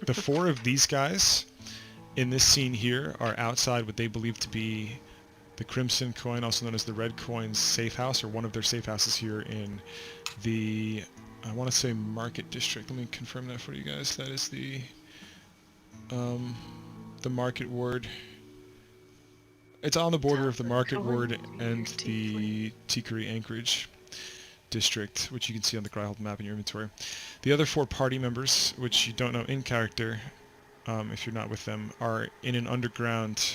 The four of these guys in this scene here are outside what they believe to be the Crimson Coin, also known as the Red Coin's safe house, or one of their safe houses here in the, I want to say Market District. Let me confirm that for you guys. That is the Market Ward. It's on the border of the Market Ward and the Tikari Anchorage District, which you can see on the Gryhold map in your inventory. The other four party members, which you don't know in character, if you're not with them, are in an underground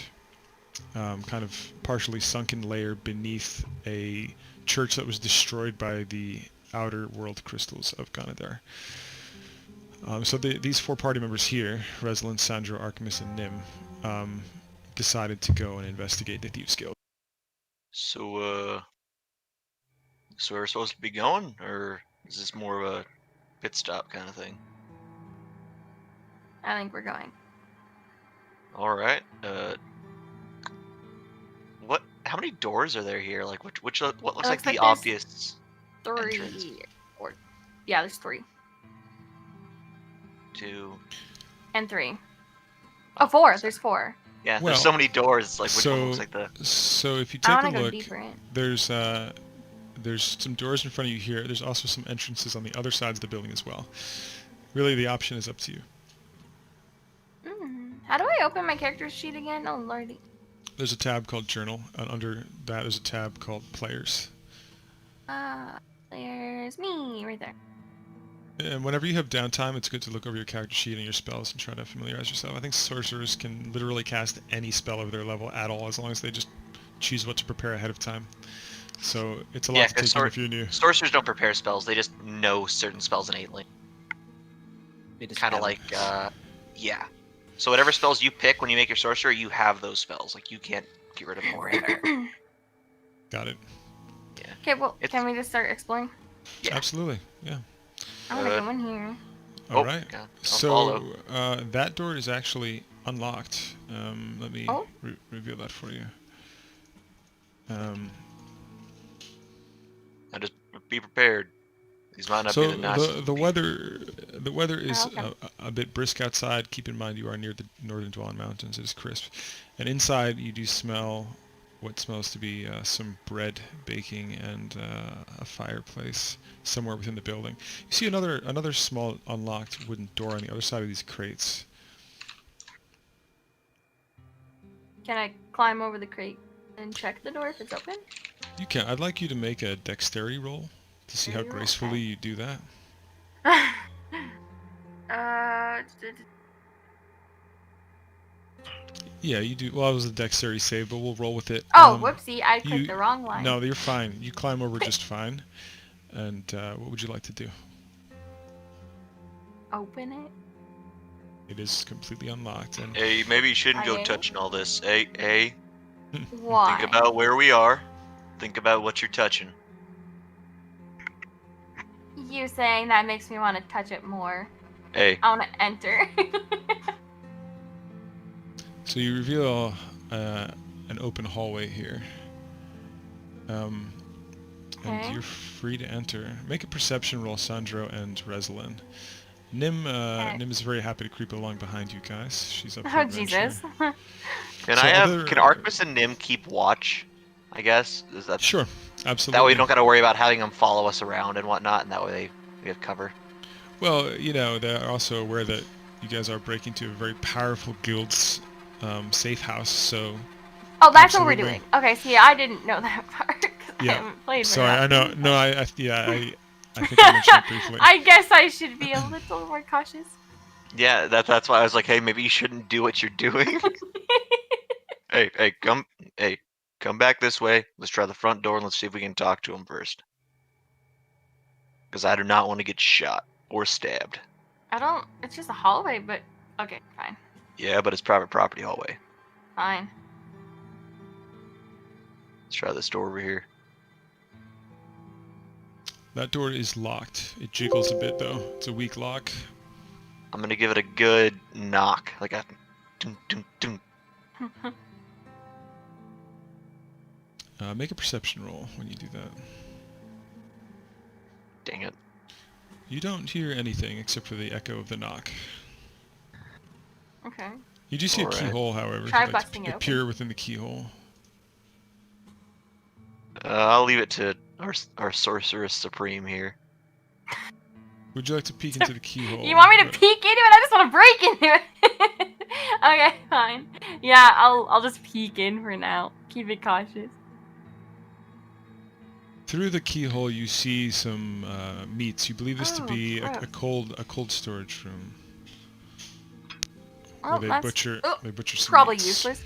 kind of partially sunken layer beneath a church that was destroyed by the outer world crystals of Ganadar. So these four party members here, Reslin, Sandro, Archimus, and Nim, decided to go and investigate the Thieves Guild. So where we're supposed to be going, or is this more of a pit stop kind of thing? I think we're going. All right. How many doors are there here? Like, what looks like the obvious 3 entrance? Yeah, there's 3. 2 and 3. Oh, 4. There's 4. Yeah, there's so many doors. It's like, which one looks like the... So if you take a look, there's some doors in front of you here. There's also some entrances on the other sides of the building as well. Really, the option is up to you. How do I open my character sheet again? Oh, lordy. There's a tab called Journal, and under that is a tab called Players. There's me right there. And whenever you have downtime, it's good to look over your character sheet and your spells and try to familiarize yourself. I think sorcerers can literally cast any spell of their level at all, as long as they just choose what to prepare ahead of time. So it's a lot to take in if you're new. Sorcerers don't prepare spells; they just know certain spells innately. Kind of like, yeah. So whatever spells you pick when you make your sorcerer, you have those spells. Like, you can't get rid of them or anything. Got it. Yeah. Okay, well, can we just start exploring? Yeah. Absolutely, yeah. I want to go in here. Alright, so that door is actually unlocked. Let me reveal that for you. Now just be prepared. These might not be the nicest. The weather is a bit brisk outside. Keep in mind you are near the Northern Dwelling Mountains. It is crisp. And inside you do smell what smells to be some bread baking and a fireplace somewhere within the building. You see another small unlocked wooden door on the other side of these crates. Can I climb over the crate and check the door if it's open? You can. I'd like you to make a dexterity roll to see how gracefully you do that. Yeah, you do. Well, it was a dexterity save, but we'll roll with it. Oh, whoopsie! I clicked the wrong line. No, you're fine. You climb over just fine. And what would you like to do? Open it. It is completely unlocked. And hey, maybe you shouldn't go touching all this. Hey. Why? Think about where we are. Think about what you're touching. You saying that makes me want to touch it more. Hey. I want to enter. So you reveal an open hallway here. And you're free to enter. Make a perception roll, Sandro and Reslin. Nim is very happy to creep along behind you guys. She's up for adventure. Jesus. Can Archimus and Nim keep watch? I guess is that sure, absolutely. That way you don't got to worry about having them follow us around and whatnot, and that way we have cover. Well, you know, they're also aware that you guys are breaking into a very powerful guild's safe house, so... Oh, that's what we're doing. Okay, see, I didn't know that part. Yeah. I haven't played Sorry, I know. No, I think I mentioned it briefly. I guess I should be a little more cautious. Yeah, that's why I was like, hey, maybe you shouldn't do what you're doing. Hey, come back this way. Let's try the front door and let's see if we can talk to him first. Because I do not want to get shot or stabbed. It's just a hallway, but okay, fine. Yeah, but it's private property hallway. Fine. Let's try this door over here. That door is locked. It jiggles a bit though. It's a weak lock. I'm gonna give it a good knock, like a dun dun dun. Make a perception roll when you do that. Dang it. You don't hear anything except for the echo of the knock. Okay. You do see a Alright. keyhole, however. Try if you'd like busting to it open. peer within the keyhole. I'll leave it to our sorceress supreme here. Would you like to peek into the keyhole? You want me to peek into it? I just want to break into it. Okay, fine. Yeah, I'll just peek in for now. Keep it cautious. Through the keyhole, you see some meats. You believe this to Oh, be crap. a cold storage room Well, where they that's butcher some probably meats. useless.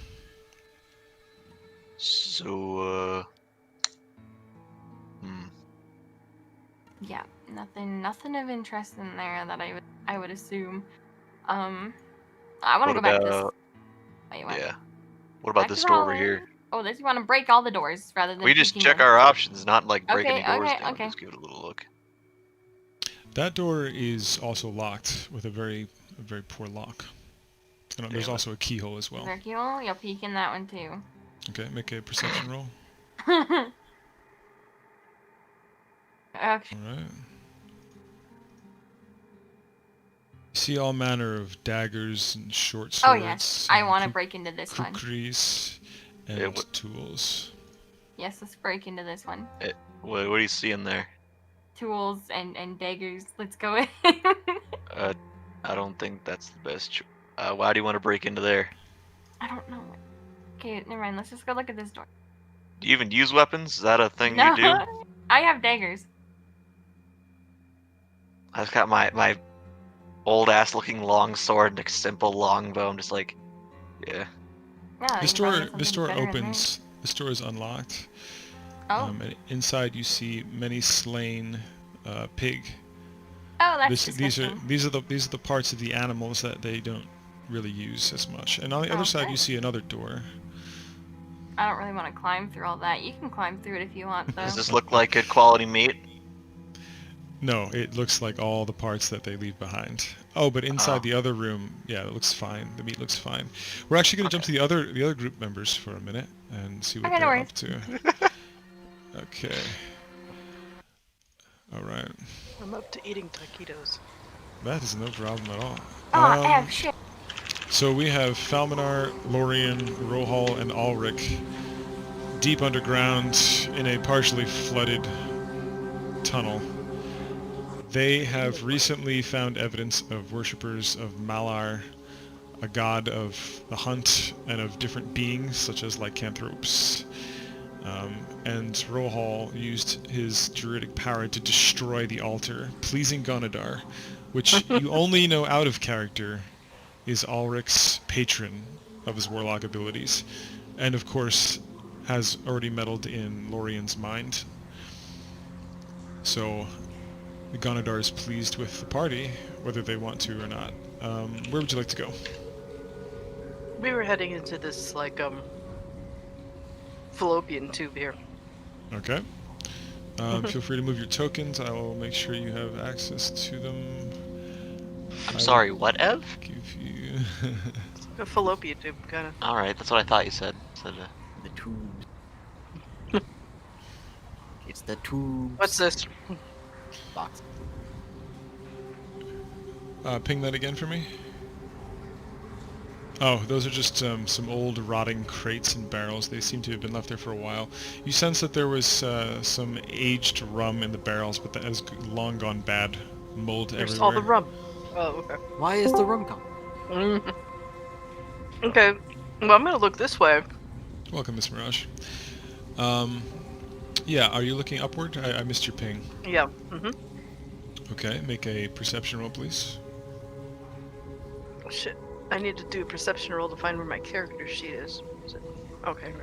So, Yeah, nothing of interest in there that I would assume. I want to what go back to this. about? Wait, what? Yeah. What about Back to this the door over hallway? here? Oh, this you want to break all the doors rather than We just peeking check in. our options, not like break Okay, any doors okay, down. okay. Just give it a little look. That door is also locked with a very poor lock. And there's Damn it. also a keyhole as well. Circle, you'll peek in that one too. Okay, make a perception roll. Actually, All right. You see all manner of daggers and short oh swords. yes, I and want to break into this one. kukris and Yeah, what- tools. Yes, let's break into this one. What do you see in there? Tools and daggers. Let's go in. I don't think that's the best. Why do you want to break into there? I don't know. Okay, never mind. Let's just go look at this door. Do you even use weapons? Is that a thing No, you do? I have daggers. I've got my old ass looking long sword and a simple longbow. I'm just like, yeah. Yeah, This you probably door have this something door better in there. opens. This door is unlocked. Oh, And inside you see many slain pig. oh, that's These are disgusting. these are the parts of the animals that they don't really use as much. And on the other side Okay. you see another door. I don't really want to climb through all that. You can climb through it if you want, though. Does this look like good quality meat? No, it looks like all the parts that they leave behind. Oh, but inside Oh. the other room, yeah, it looks fine. The meat looks fine. We're actually going to jump to the other group members for a minute and see what Okay, no they're worries. up to. Okay. All right. I'm up to eating taquitos. That is no problem at all. Oh, shit. So we have Falminar, Lorien, Rohal, and Ulrich deep underground in a partially flooded tunnel. They have recently found evidence of worshippers of Malar, a god of the hunt and of different beings such as lycanthropes. And Rohal used his druidic power to destroy the altar, pleasing Gonadar, which you only know out of character is Ulrich's patron of his warlock abilities, and of course has already meddled in Lorien's mind. So Gonadar is pleased with the party, whether they want to or not. Where would you like to go? We were heading into this, like, fallopian tube here. Okay. Feel free to move your tokens. I will make sure you have access to them. I'm sorry, what, Ev? Give you... A fallopian tube, kind of. Alright, that's what I thought you said. The tubes. It's the tubes. What's this? Box. Ping that again for me. Oh, those are just some old rotting crates and barrels. They seem to have been left there for a while. You sense that there was some aged rum in the barrels, but that has long gone bad. Mold There's everywhere. all the rum. Oh, okay. Why is the rum gone? Okay. Well, I'm gonna look this way. Welcome, Miss Mirage. Yeah, are you looking upward? I missed your ping. Yeah. Okay, make a perception roll, please. Oh, shit. I need to do a perception roll to find where my character sheet is. Is it? Okay.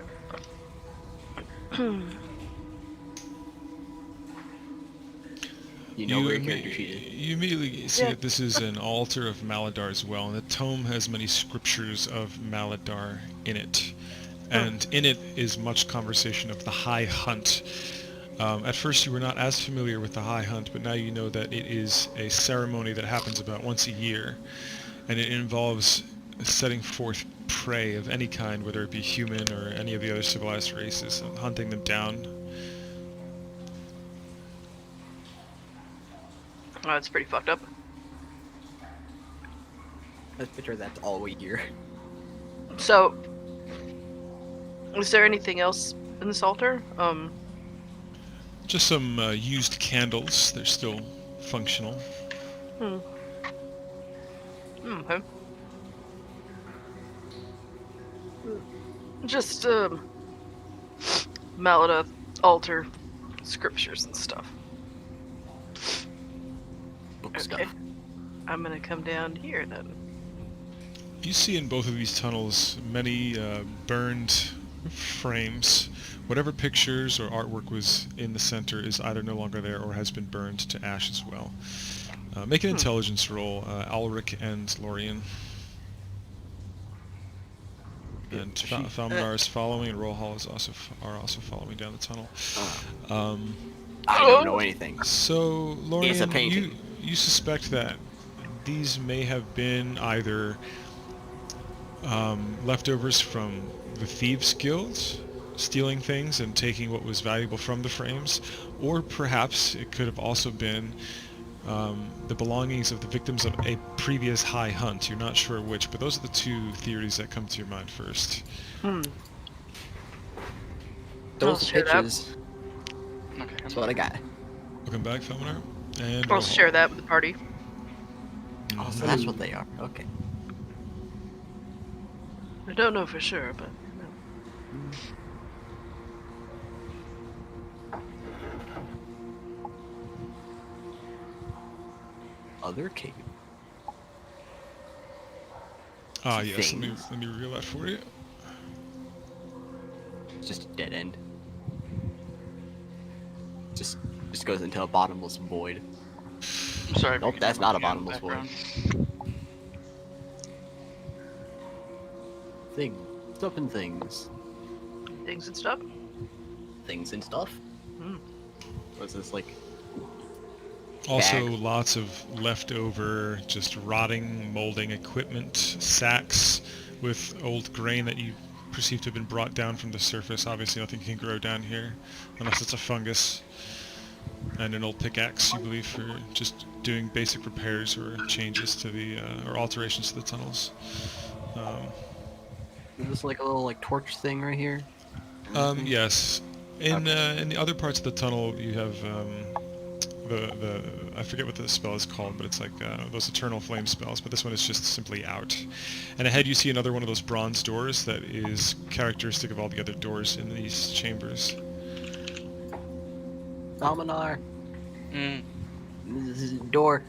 You know where your character sheet is. You immediately see Yeah. that this is an altar of Maladar as well, and the tome has many scriptures of Maladar in it. And in it is much conversation of the High Hunt. At first you were not as familiar with the High Hunt, but now you know that it is a ceremony that happens about once a year, and it involves setting forth prey of any kind, whether it be human or any of the other civilized races, and hunting them down. Oh, that's pretty fucked up. Let's picture that's all we hear. So, is there anything else in this altar? Just some used candles. They're still functional. Okay. Just, Malada altar scriptures and stuff. Book Okay. stuff. I'm gonna come down here then. You see in both of these tunnels many burned frames. Whatever pictures or artwork was in the center is either no longer there or has been burned to ash as well. Make an intelligence roll, Alric and Lorien. And Falmanar is following, and Rollhall is also following down the tunnel. I don't know anything. So, Lorien, It's a painting. you suspect that these may have been either leftovers from the Thieves Guild, stealing things and taking what was valuable from the frames, or perhaps it could have also been the belongings of the victims of a previous high hunt. You're not sure which, but those are the two theories that come to your mind first. I'll Those share that. pictures. Okay. That's what I got. Welcome back, Falmanar. And I'll Rollhall. share that with the party. Oh, so that's what they are. Okay. I don't know for sure, but Other cave. Ah, yes. Things. Let me reveal that for you. It's just a dead end. Just goes into a bottomless void. I'm sorry. if Nope, you can that's hear not a me in the bottomless void. background. Stuff and things. things and stuff. Things and stuff. What's this like? Also, Bag. lots of leftover, just rotting, molding equipment, sacks with old grain that you perceive to have been brought down from the surface. Obviously, nothing can grow down here, unless it's a fungus. And an old pickaxe, you believe, for just doing basic repairs or changes to the, or alterations to the tunnels. Is this like a little like torch thing right here? Yes. In the other parts of the tunnel, you have the I forget what the spell is called, but it's like those eternal flame spells. But this one is just simply out. And ahead, you see another one of those bronze doors that is characteristic of all the other doors in these chambers. Almanar. Mm. This is door.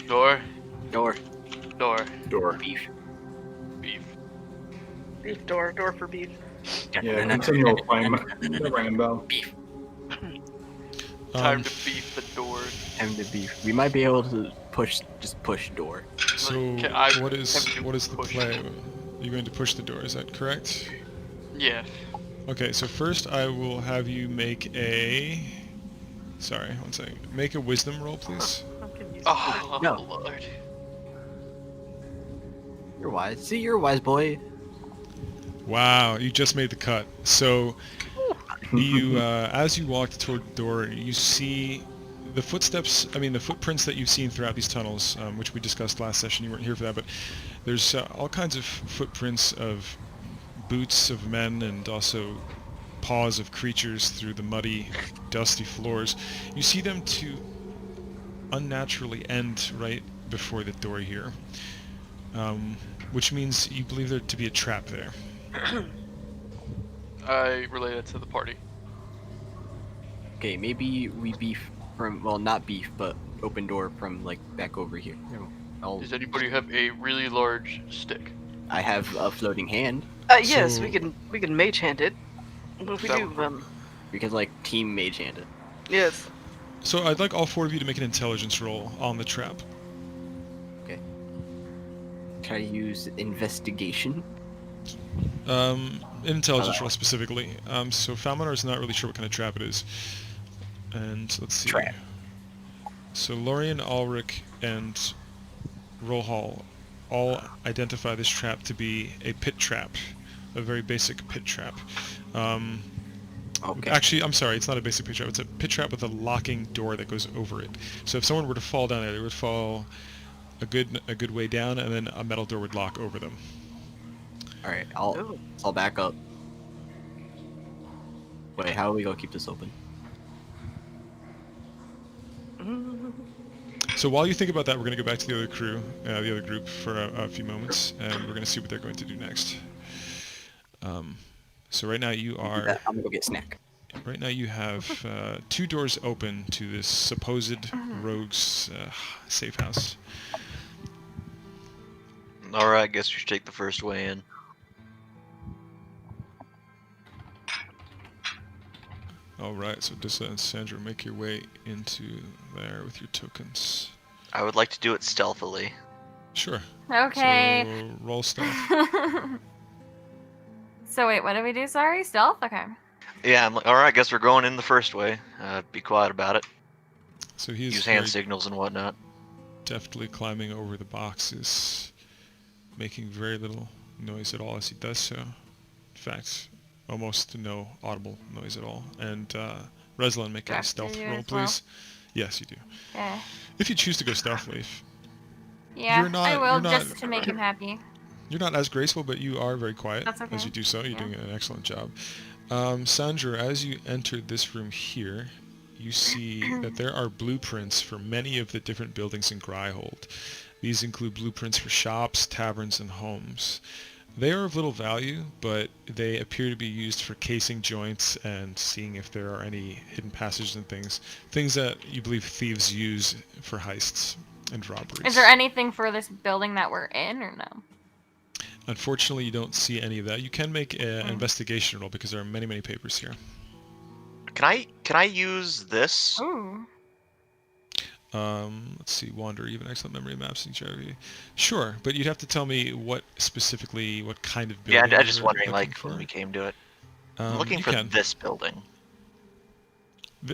Door. Door. Door. Beef. Beef. Beef door for beef. Yeah, continual flame. They're ringing bell. Beef. Time to beef the door. Time to beef. We might be able to just push door. So, Okay, I what is have to the push. play? You're going to push the door, is that correct? Yeah. Okay, so first I will have you make a... Sorry, one second. Make a wisdom roll, please. I'm confused. Oh, No. Lord. You're wise. See, you're a wise boy. Wow, you just made the cut. So, you, as you walk toward the door, you see the footprints that you've seen throughout these tunnels, which we discussed last session. You weren't here for that, but there's all kinds of footprints of boots of men and also paws of creatures through the muddy, dusty floors. You see them to unnaturally end right before the door here, which means you believe there to be a trap there. I relate it to the party. Okay, maybe we beef from, well, not beef, but open door from like back over here. Does anybody have a really large stick? I have a floating hand. Yes, So- we can mage hand it. What if we That do? would- We could like team mage hand it. Yes. So I'd like all four of you to make an intelligence roll on the trap. Okay. Try to use investigation. Intelligence roll specifically. So Falmanar is not really sure what kind of trap it is. And let's see. Trap. So Lorien, Ulrich, and Rohal all identify this trap to be a pit trap, a very basic pit trap. Okay. Actually, I'm sorry, it's not a basic pit trap. It's a pit trap with a locking door that goes over it. So if someone were to fall down there, they would fall a good way down, and then a metal door would lock over them. All right, Ooh. I'll back up. Wait, how are we gonna keep this open? Mm. So while you think about that, we're going to go back to the other crew, the other group, for a few moments, and we're going to see what they're going to do next. So right now you are. I'm gonna go get snack. Right now you have 2 doors open to this supposed rogue's safe house. All right, guess we should take the first way in. All right, so Dissa and Sandra, make your way into there with your tokens. I would like to do it stealthily. Sure. Okay. So roll stealth. So wait, what did we do? Sorry, stealth. Okay. Yeah, I'm like, all right, guess we're going in the first way. Be quiet about it. So he's Use very hand signals and whatnot. deftly climbing over the boxes, making very little noise at all as he does so. In fact, almost no audible noise at all. And Reslan, make Do I a have to stealth do it roll, as well? please. Yes, you do. Okay. If you choose to go stealthily. Yeah, I will you're not- just to make him happy. You're not as graceful, but you are very quiet That's okay. as you do so. You're Yeah. doing an excellent job. Sandra, as you enter this room here, you see that there are blueprints for many of the different buildings in Gryhold. These include blueprints for shops, taverns, and homes. They are of little value, but they appear to be used for casing joints and seeing if there are any hidden passages and things that you believe thieves use for heists and robberies. Is there anything for this building that we're in, or no? Unfortunately, you don't see any of that. You can make an Okay. investigation roll because there are many, many papers here. Can I use this? Ooh. Let's see, Wander, you have an excellent memory of maps and geography. Sure, but you'd have to tell me what kind of Yeah, building I'm just you're wondering, looking like, for. when we came to it. I'm looking You for can. this building.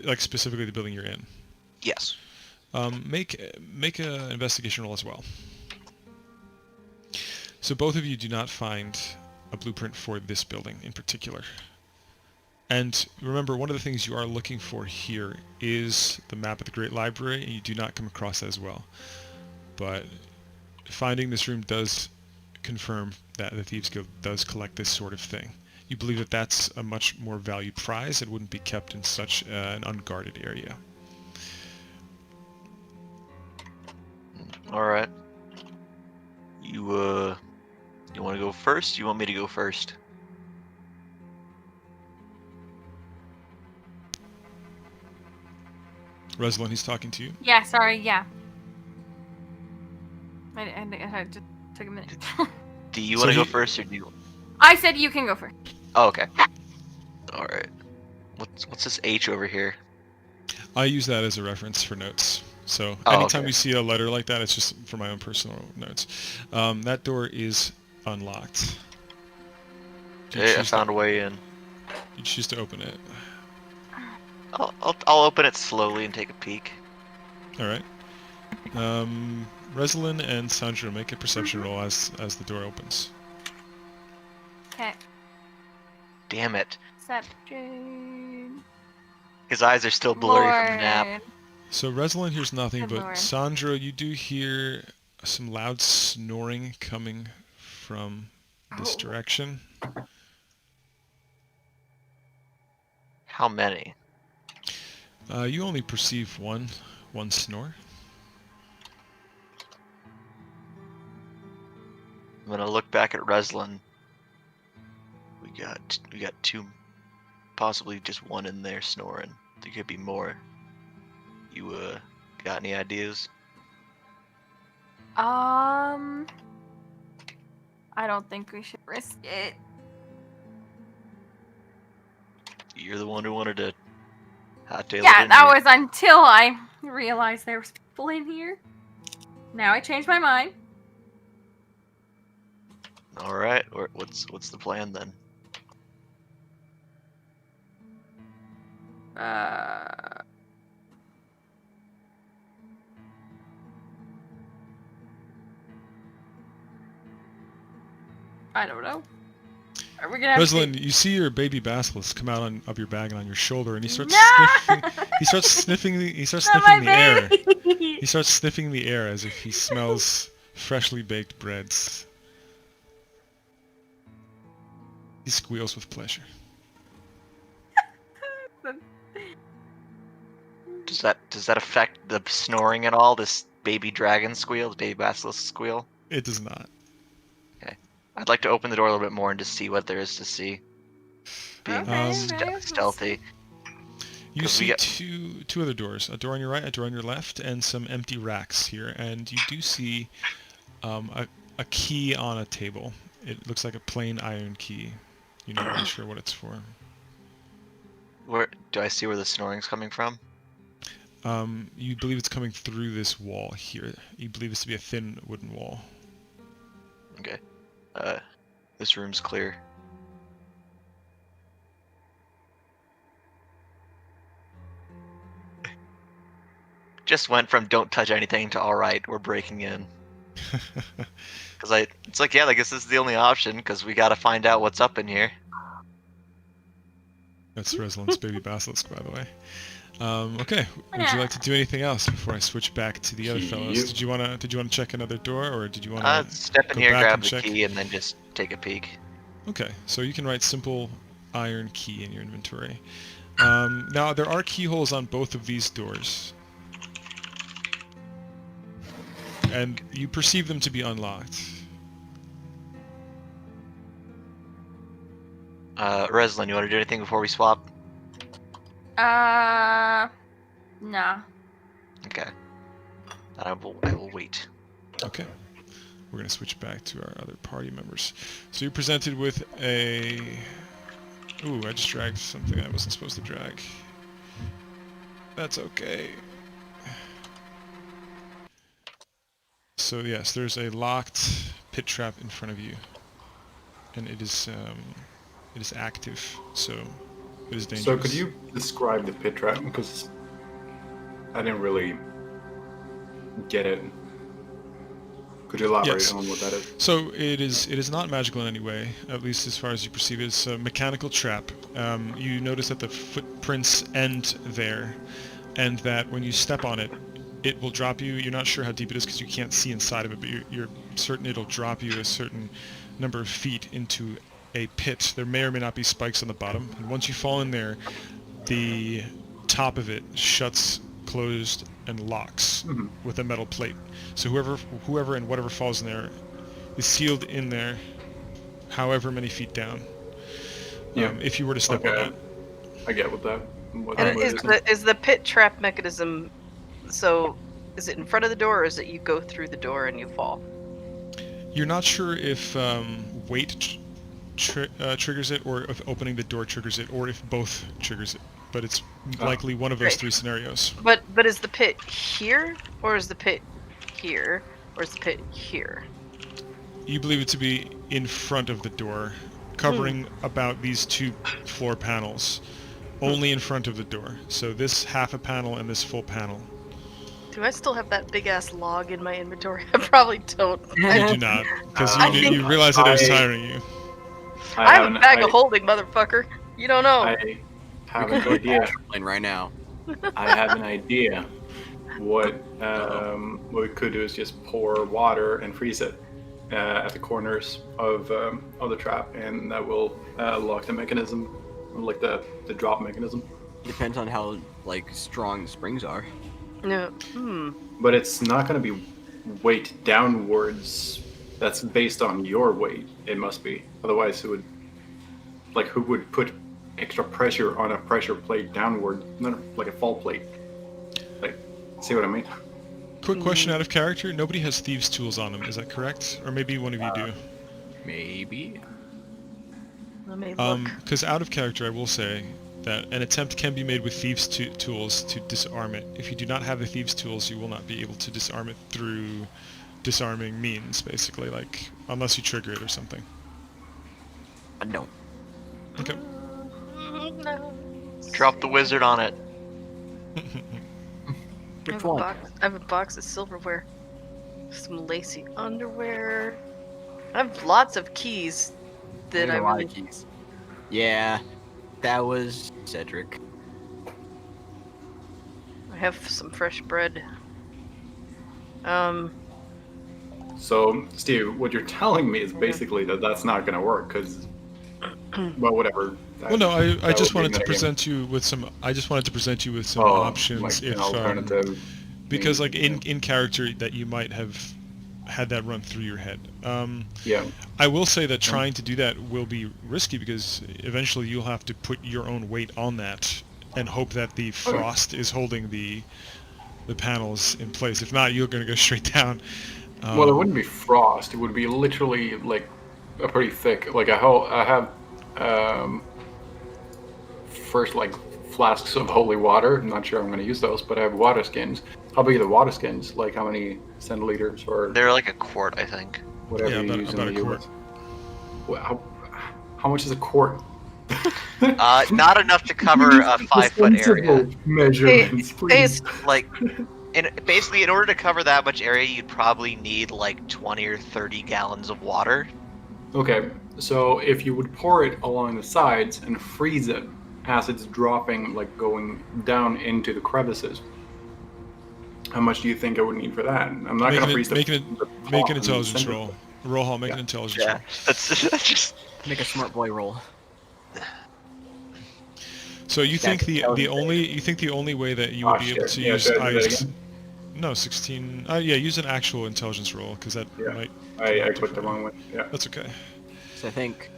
Like specifically the building you're in. Yes. Make an investigation roll as well. So both of you do not find a blueprint for this building in particular. And remember, one of the things you are looking for here is the map of the Great Library, and you do not come across that as well. But finding this room does confirm that the Thieves Guild does collect this sort of thing. You believe that that's a much more valued prize. It wouldn't be kept in such an unguarded area. All right. You want to go first? You want me to go first? Reslan, he's talking to you. Yeah, sorry, yeah. I just took a minute. Do you So want to go he- first, or do you? I said you can go first. Oh, okay. All right. What's this H over here? I use that as a reference for notes. So Oh, anytime okay. you see a letter like that, it's just for my own personal notes. That door is unlocked. You Hey, I choose found to- a way in. You choose to open it. I'll open it slowly and take a peek. All right. Reslan and Sandra, make a perception roll as the door opens. Okay. Damn it. Perception. His eyes are still blurry from the nap. Lord. So Reslan hears nothing, Good but lord. Sandra, you do hear some loud snoring coming from this Oh. direction. How many? You only perceive one snore. I'm gonna look back at Reslan. We got two, possibly just one in there snoring. There could be more. You got any ideas? I don't think we should risk it. You're the one who wanted to hot-tail it Yeah, in that here. was until I realized there was people in here. Now I changed my mind. All right. Or what's the plan then? I don't know. Are we gonna have Rosalind, you see your baby basilisk come out of your bag and on your shoulder, and he starts No! sniffing. He starts sniffing the. He starts Not sniffing my the air. baby! He starts sniffing the air as if he smells freshly baked breads. He squeals with pleasure. Does that affect the snoring at all? This baby dragon squeal, the baby basilisk squeal. It does not. I'd like to open the door a little bit more and just see what there is to see. Being Okay, stealthy. You 'Cause we see two other doors. A door on your right, a door on your left, and some empty racks here. And you do see a key on a table. It looks like a plain iron key. You're not really sure what it's for. Where do I see where the snoring's coming from? You believe it's coming through this wall here. You believe this to be a thin wooden wall. Okay. This room's clear. Just went from don't touch anything to alright, we're breaking in. Cause it's like, yeah, I guess this is the only option, cause we gotta find out what's up in here. That's Rosalind's baby basilisk, by the way. Okay. Would you like to do anything else before I switch back to the other fellows? Yep. Did you wanna check another door, or did you wanna? Step in go here, back grab and the check? key, and then just take a peek. Okay, so you can write simple iron key in your inventory. Now there are keyholes on both of these doors, and you perceive them to be unlocked. Reslin, you want to do anything before we swap? Nah. Okay. I will wait. Okay. We're going to switch back to our other party members. So you're presented with a... Ooh, I just dragged something I wasn't supposed to drag. That's okay. So yes, there's a locked pit trap in front of you. And it is active, so it is dangerous. So could you describe the pit trap? Because I didn't really get it. Could you elaborate Yes. on what that is? So it is not magical in any way, at least as far as you perceive it. It's a mechanical trap. You notice that the footprints end there, and that when you step on it, it will drop you. You're not sure how deep it is because you can't see inside of it, but you're certain it'll drop you a certain number of feet into a pit. There may or may not be spikes on the bottom, and once you fall in there, the top of it shuts closed and locks with a metal plate. So whoever and whatever falls in there is sealed in there, however many feet down. Yeah. If you were to step on Okay. that. I get what that. What And that is the pit trap mechanism? So, is it in front of the door, or is it you go through the door and you fall? You're not sure if weight triggers it, or if opening the door triggers it, or if both triggers it. But it's likely one of those Right. three scenarios. But is the pit here, or is the pit here, or is the pit here? You believe it to be in front of the door, covering about these two floor panels. Only in front of the door. So this half a panel and this full panel. Do I still have that big ass log in my inventory? I probably don't. You do not, because I you, think- you realize that it was I- tiring you. I have a bag of holding, motherfucker. You don't know. I have an idea. Plane right now. I have an idea. What we could do is just pour water and freeze it at the corners of the trap, and that will lock the mechanism, like the drop mechanism. Depends on how strong the springs are. No. But it's not going to be weight downwards. That's based on your weight. It must be. Otherwise, it would. Like, who would put extra pressure on a pressure plate downward? Not like a fall plate. Like, see what I mean? Quick question out of character. Nobody has thieves' tools on them, is that correct? Or maybe one of you do. Maybe. Let me look. Because out of character, I will say that an attempt can be made with thieves' tools to disarm it. If you do not have the thieves' tools, you will not be able to disarm it through disarming means, basically, like, unless you trigger it or something. I don't. Okay. No. Drop the wizard on it. Which one? I have a box of silverware, some lacy underwear. I have lots of keys. Did I Need a lot really? of keys. Yeah, that was Cedric. I have some fresh bread. So, Steve, what you're telling me is basically that that's not going to work because, well, whatever. Well, no, I That just would wanted be to metagame. present you with some. I just wanted to present you with some Oh, options like if an alternative. because means- like in character that you might have had that run through your head. Yeah. I will say that trying to do that will be risky because eventually you'll have to put your own weight on that and hope that the frost is holding the panels in place. If not, you're going to go straight down. Well, it wouldn't be frost. It would be literally like a pretty thick. Like I have first like flasks of holy water. I'm not sure I'm going to use those, but I have water skins. How big are the water skins? Like how many centiliters or They're like a quart, I think. whatever Yeah, you about- use about in a the quart. US? Well, how much is a quart? Not enough to cover a 5-foot area. Sensible measurements, please. Like, basically, in order to cover that much area, you'd probably need like 20 or 30 gallons of water. Okay, so if you would pour it along the sides and freeze it as it's dropping, like going down into the crevices, how much do you think I would need for that? I'm not going to freeze the make an top and intelligence center. roll. Roll hall, make an intelligence Yeah, roll. that's just. Make a smart boy roll. So you think the intelligence only way that you would Oh, be able shit. to Yeah, use should I do that ice? again? No, 16. Yeah, use an actual intelligence roll because that Yeah. might. I clicked the wrong one. Yeah. That's okay. So I think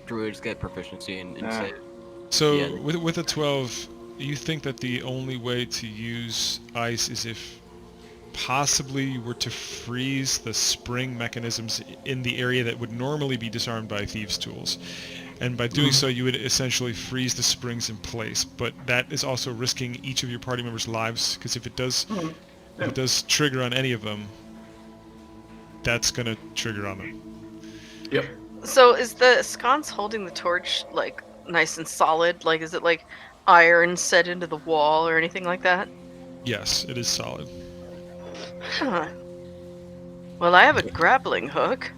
druids get proficiency in insight. So Yeah. with a 12, you think that the only way to use ice is if possibly you were to freeze the spring mechanisms in the area that would normally be disarmed by thieves' tools. And by doing so, you would essentially freeze the springs in place. But that is also risking each of your party members' lives, because if it does trigger on any of them, that's gonna trigger on them. Yep. So is the sconce holding the torch like nice and solid? Like is it like iron set into the wall or anything like that? Yes, it is solid. Huh. Well, I have a grappling hook.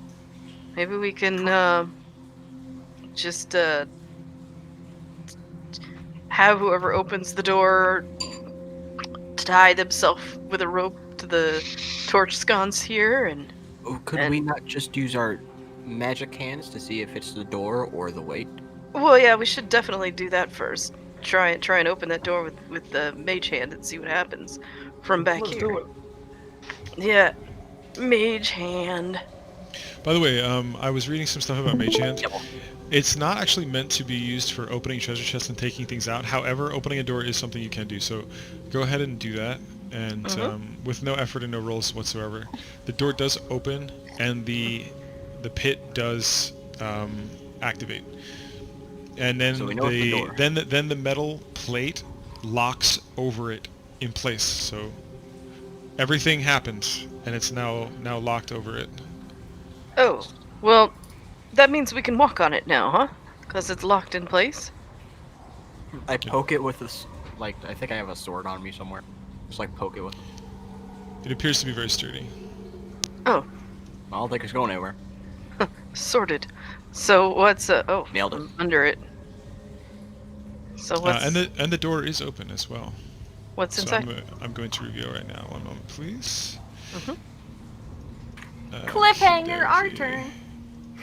Maybe we can just have whoever opens the door tie themselves with a rope to the torch sconce here, and Oh, could we not just use our magic hands to see if it's the door or the weight? well, yeah, we should definitely do that first. Try and open that door with the mage hand and see what happens from back Let's here. do it. Yeah, mage hand. By the way, I was reading some stuff about Mage Hand. It's not actually meant to be used for opening treasure chests and taking things out. However, opening a door is something you can do. So go ahead and do that, and with no effort and no rolls whatsoever. The door does open, and the pit does activate. And then So we know it's the door. then the metal plate locks over it in place. So everything happens, and it's now locked over it. Oh, well, that means we can walk on it now, huh? Because it's locked in place. I poke it with this, like, I think I have a sword on me somewhere. Just like poke it with. It appears to be very sturdy. Oh, I don't think it's going anywhere. sorted. So what's Nailed it. I'm under it. So what's And the door is open as well. what's So inside? I'm going to reveal right now. One moment, please. Mhm. Cliffhanger, our Daisy. turn.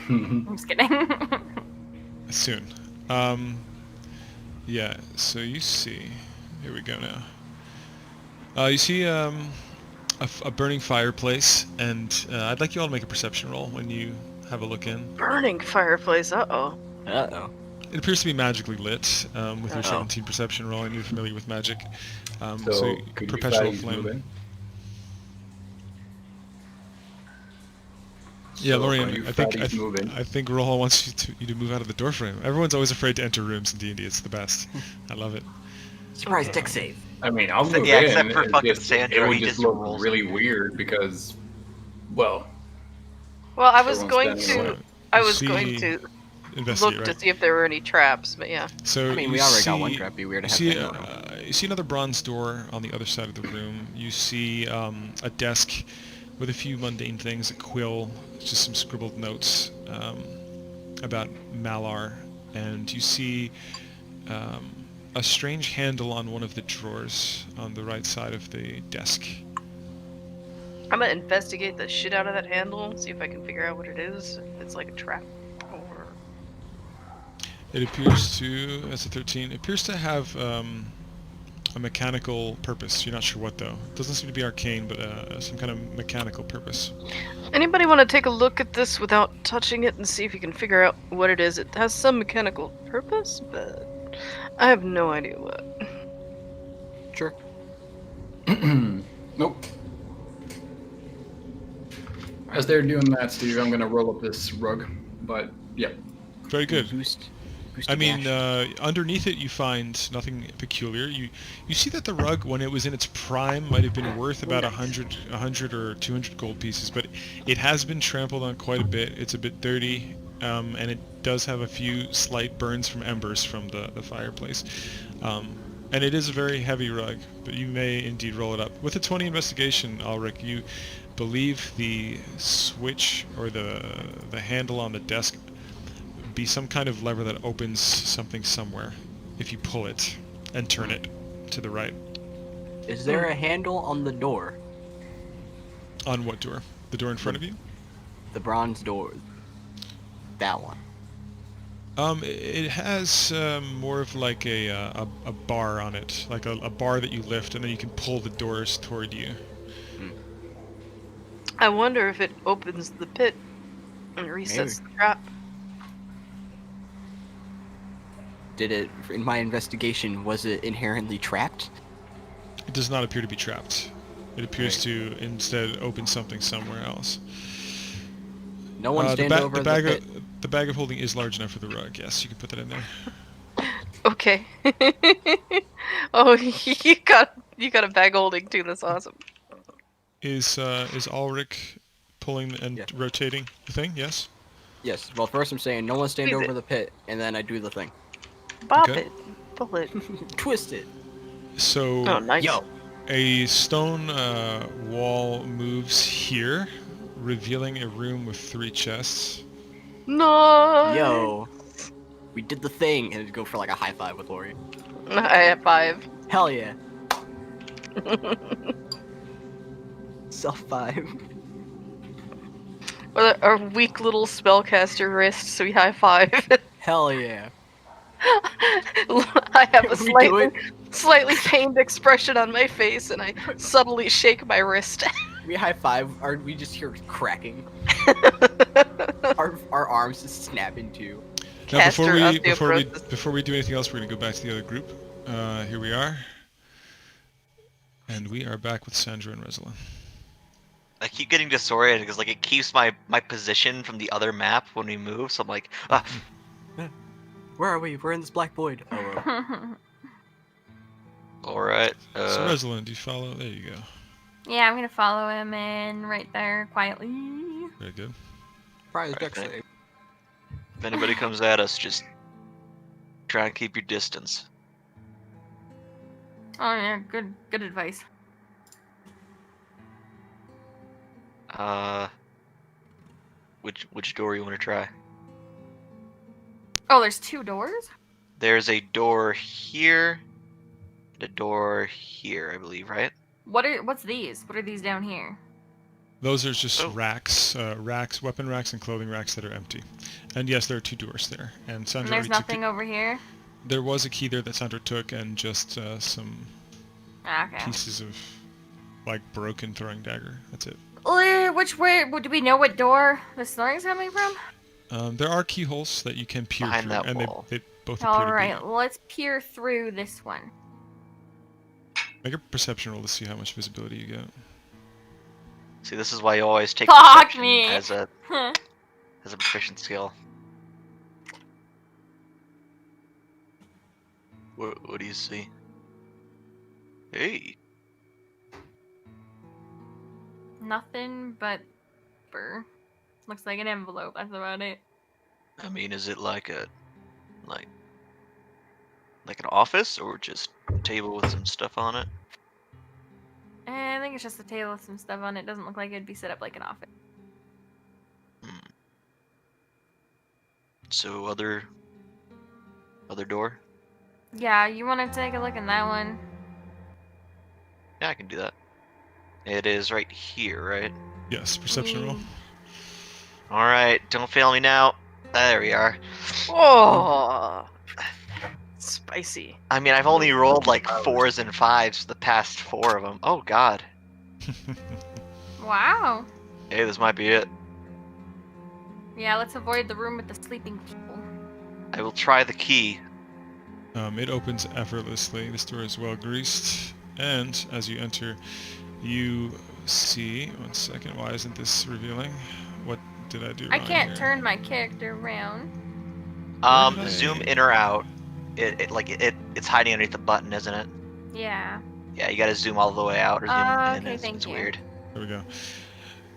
I'm just kidding. Soon. Yeah, so you see... Here we go now. You see a burning fireplace, and I'd like you all to make a perception roll when you have a look in. Burning fireplace. Uh-oh. Uh-oh. It appears to be magically lit, with your Oh. 17 perception roll, and you're familiar with magic. So could you perpetual guys move flame. in? Yeah, So Lorian, when you I think fatties move in. I think Rohal wants you to move out of the doorframe. Everyone's always afraid to enter rooms in D&D. It's the best. I love it. Surprise deck save. I mean, I'll So- move yeah, in. except for it's fucking just- Sandra, It would he just just look rolls really in. weird because, well, Well, I was Everyone's going standing to. around. I was See- going to Investigate, look right? to see if there were any traps, but yeah. So I mean, you we already got one see- trap. Be weird to You have see, that going. you see another bronze door on the other side of the room. You see a desk with a few mundane things, a quill, just some scribbled notes. about Malar, and you see a strange handle on one of the drawers on the right side of the desk. I'm gonna investigate the shit out of that handle, see if I can figure out what it is. If it's like a trap or. It appears to, as a 13, it appears to have a mechanical purpose. You're not sure what though. It doesn't seem to be arcane, but some kind of mechanical purpose. Anybody want to take a look at this without touching it and see if you can figure out what it is? It has some mechanical purpose, but I have no idea what. Sure. Nope. As they're doing that, Steve, I'm gonna roll up this rug. But yeah, Very good. Boost I mean, dash. underneath it you find nothing peculiar. You see that the rug, when it was in its prime, might have been worth about 100 or 200 gold pieces, but it has been trampled on quite a bit. It's a bit dirty, and it does have a few slight burns from embers from the fireplace. And it is a very heavy rug, but you may indeed roll it up. With a 20 investigation, Ulrich, you believe the switch or the handle on the desk be some kind of lever that opens something somewhere if you pull it and turn it to the right. Is there a handle on the door? On what door? The door in front of you? The bronze door. That one. It has more of like a bar on it, like a bar that you lift, and then you can pull the doors toward you. I wonder if it opens the pit and resets the trap. Did it, in my investigation, was it inherently trapped? It does not appear to be trapped. It appears to instead open something somewhere else. No one stand over the pit. The bag of holding is large enough for the rug. Yes, you can put that in there. Okay. Oh, you got a bag holding too. That's awesome. Is Ulrich pulling and Yeah. rotating the thing? Yes. Yes. Well, first I'm saying no one stand Squeeze over it. the pit, and then I do the thing. Bop Okay. it. Pull it. Twist it. So Oh, nice. Yo. a stone wall moves here, revealing a room with 3 chests. No. Yo. We did the thing, and it'd go for like a high five with Lori. I have 5. Hell yeah. Self 5. With our weak little spellcaster wrists, we high 5. Hell yeah. I have a Can we do slightly pained expression on my face, and I subtly shake my wrist. We high five, or we just hear cracking. Our arms just snap in two. Now, before osteoporosis. before we do anything else, we're gonna go back to the other group. Here we are, and we are back with Sandra and Resla. I keep getting disoriented because like it keeps my position from the other map when we move. So I'm like, ah, Where are we? We're in this black void. Oh, all right. So Resla, do you follow? There you go. Yeah, I'm gonna follow him in right there quietly. Very good. Prize Alright, deck thank- save. If anybody comes at us, just try and keep your distance. Oh yeah, good advice. Which door you want to try? Oh, there's 2 doors? There's a door here, and a door here, I believe, right? What's these? What are these down here? Those are just Oh. racks, weapon racks, and clothing racks that are empty. And yes, there are 2 doors there. And And Sandra there's already took nothing over here? There was a key there that Sandra took, and just some Ah, okay. pieces of, like, broken throwing dagger. That's it. Which way? Do we know what door the snoring's coming from? There are keyholes that you can peer Behind through, that and wall. they both appear to Alright, let's peer through this one. be. Make a perception roll to see how much visibility you get. See, this is why you always take Fuck perception me. as a Huh. proficient skill. What do you see? Hey, Nothing but paper. Looks like an envelope. That's about it. I mean, is it like like an office or just a table with some stuff on it? I think it's just a table with some stuff on it. Doesn't look like it'd be set up like an office. So other door. Yeah, you want to take a look in that one? Yeah, I can do that. It is right here, right? Yes, perception roll. All right, don't fail me now. There we are. Oh, spicy. I mean, I've only rolled like 4s and 5s for the past 4 of them. Oh God. Wow. Hey, this might be it. Yeah, let's avoid the room with the sleeping people. I will try the key. It opens effortlessly. This door is well greased, and as you enter, you see. One second. Why isn't this revealing? What did I do wrong I can't here? turn my character around. Where did Zoom I- in or out. It's hiding underneath the button, isn't it? Yeah. Yeah, you gotta zoom all the way out or zoom in. Okay, thank It's you. weird. There we go.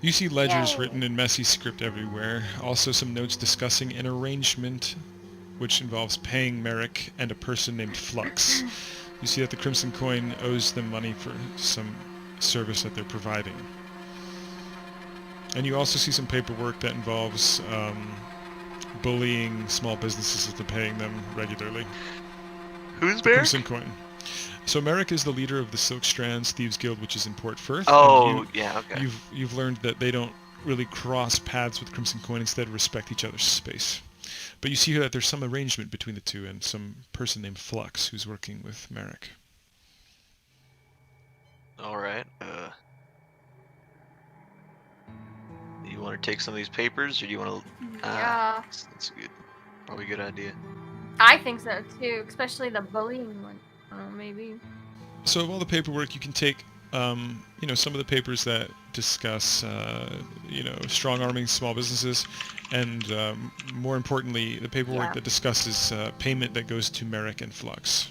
You see ledgers Yay. written in messy script everywhere. Also some notes discussing an arrangement which involves paying Merrick and a person named Flux. You see that the Crimson Coin owes them money for some service that they're providing. And you also see some paperwork that involves bullying small businesses into paying them regularly. Who's The Crimson Coin. So Merrick is the leader of the Silk Strands Thieves Guild, which is in Port Firth. and Oh, yeah, okay. You've learned that they don't really cross paths with Crimson Coin, instead respect each other's space. But you see here that there's some arrangement between the two and some person named Flux who's working with Merrick. All right. You want to take some of these papers, or do you want to? Yeah. That's a good, probably a good idea. I think so too, especially the bullying one. I don't know, maybe. So of all the paperwork, you can take some of the papers that discuss strong arming small businesses, and more importantly, the paperwork Yeah. that discusses payment that goes to Merrick and Flux.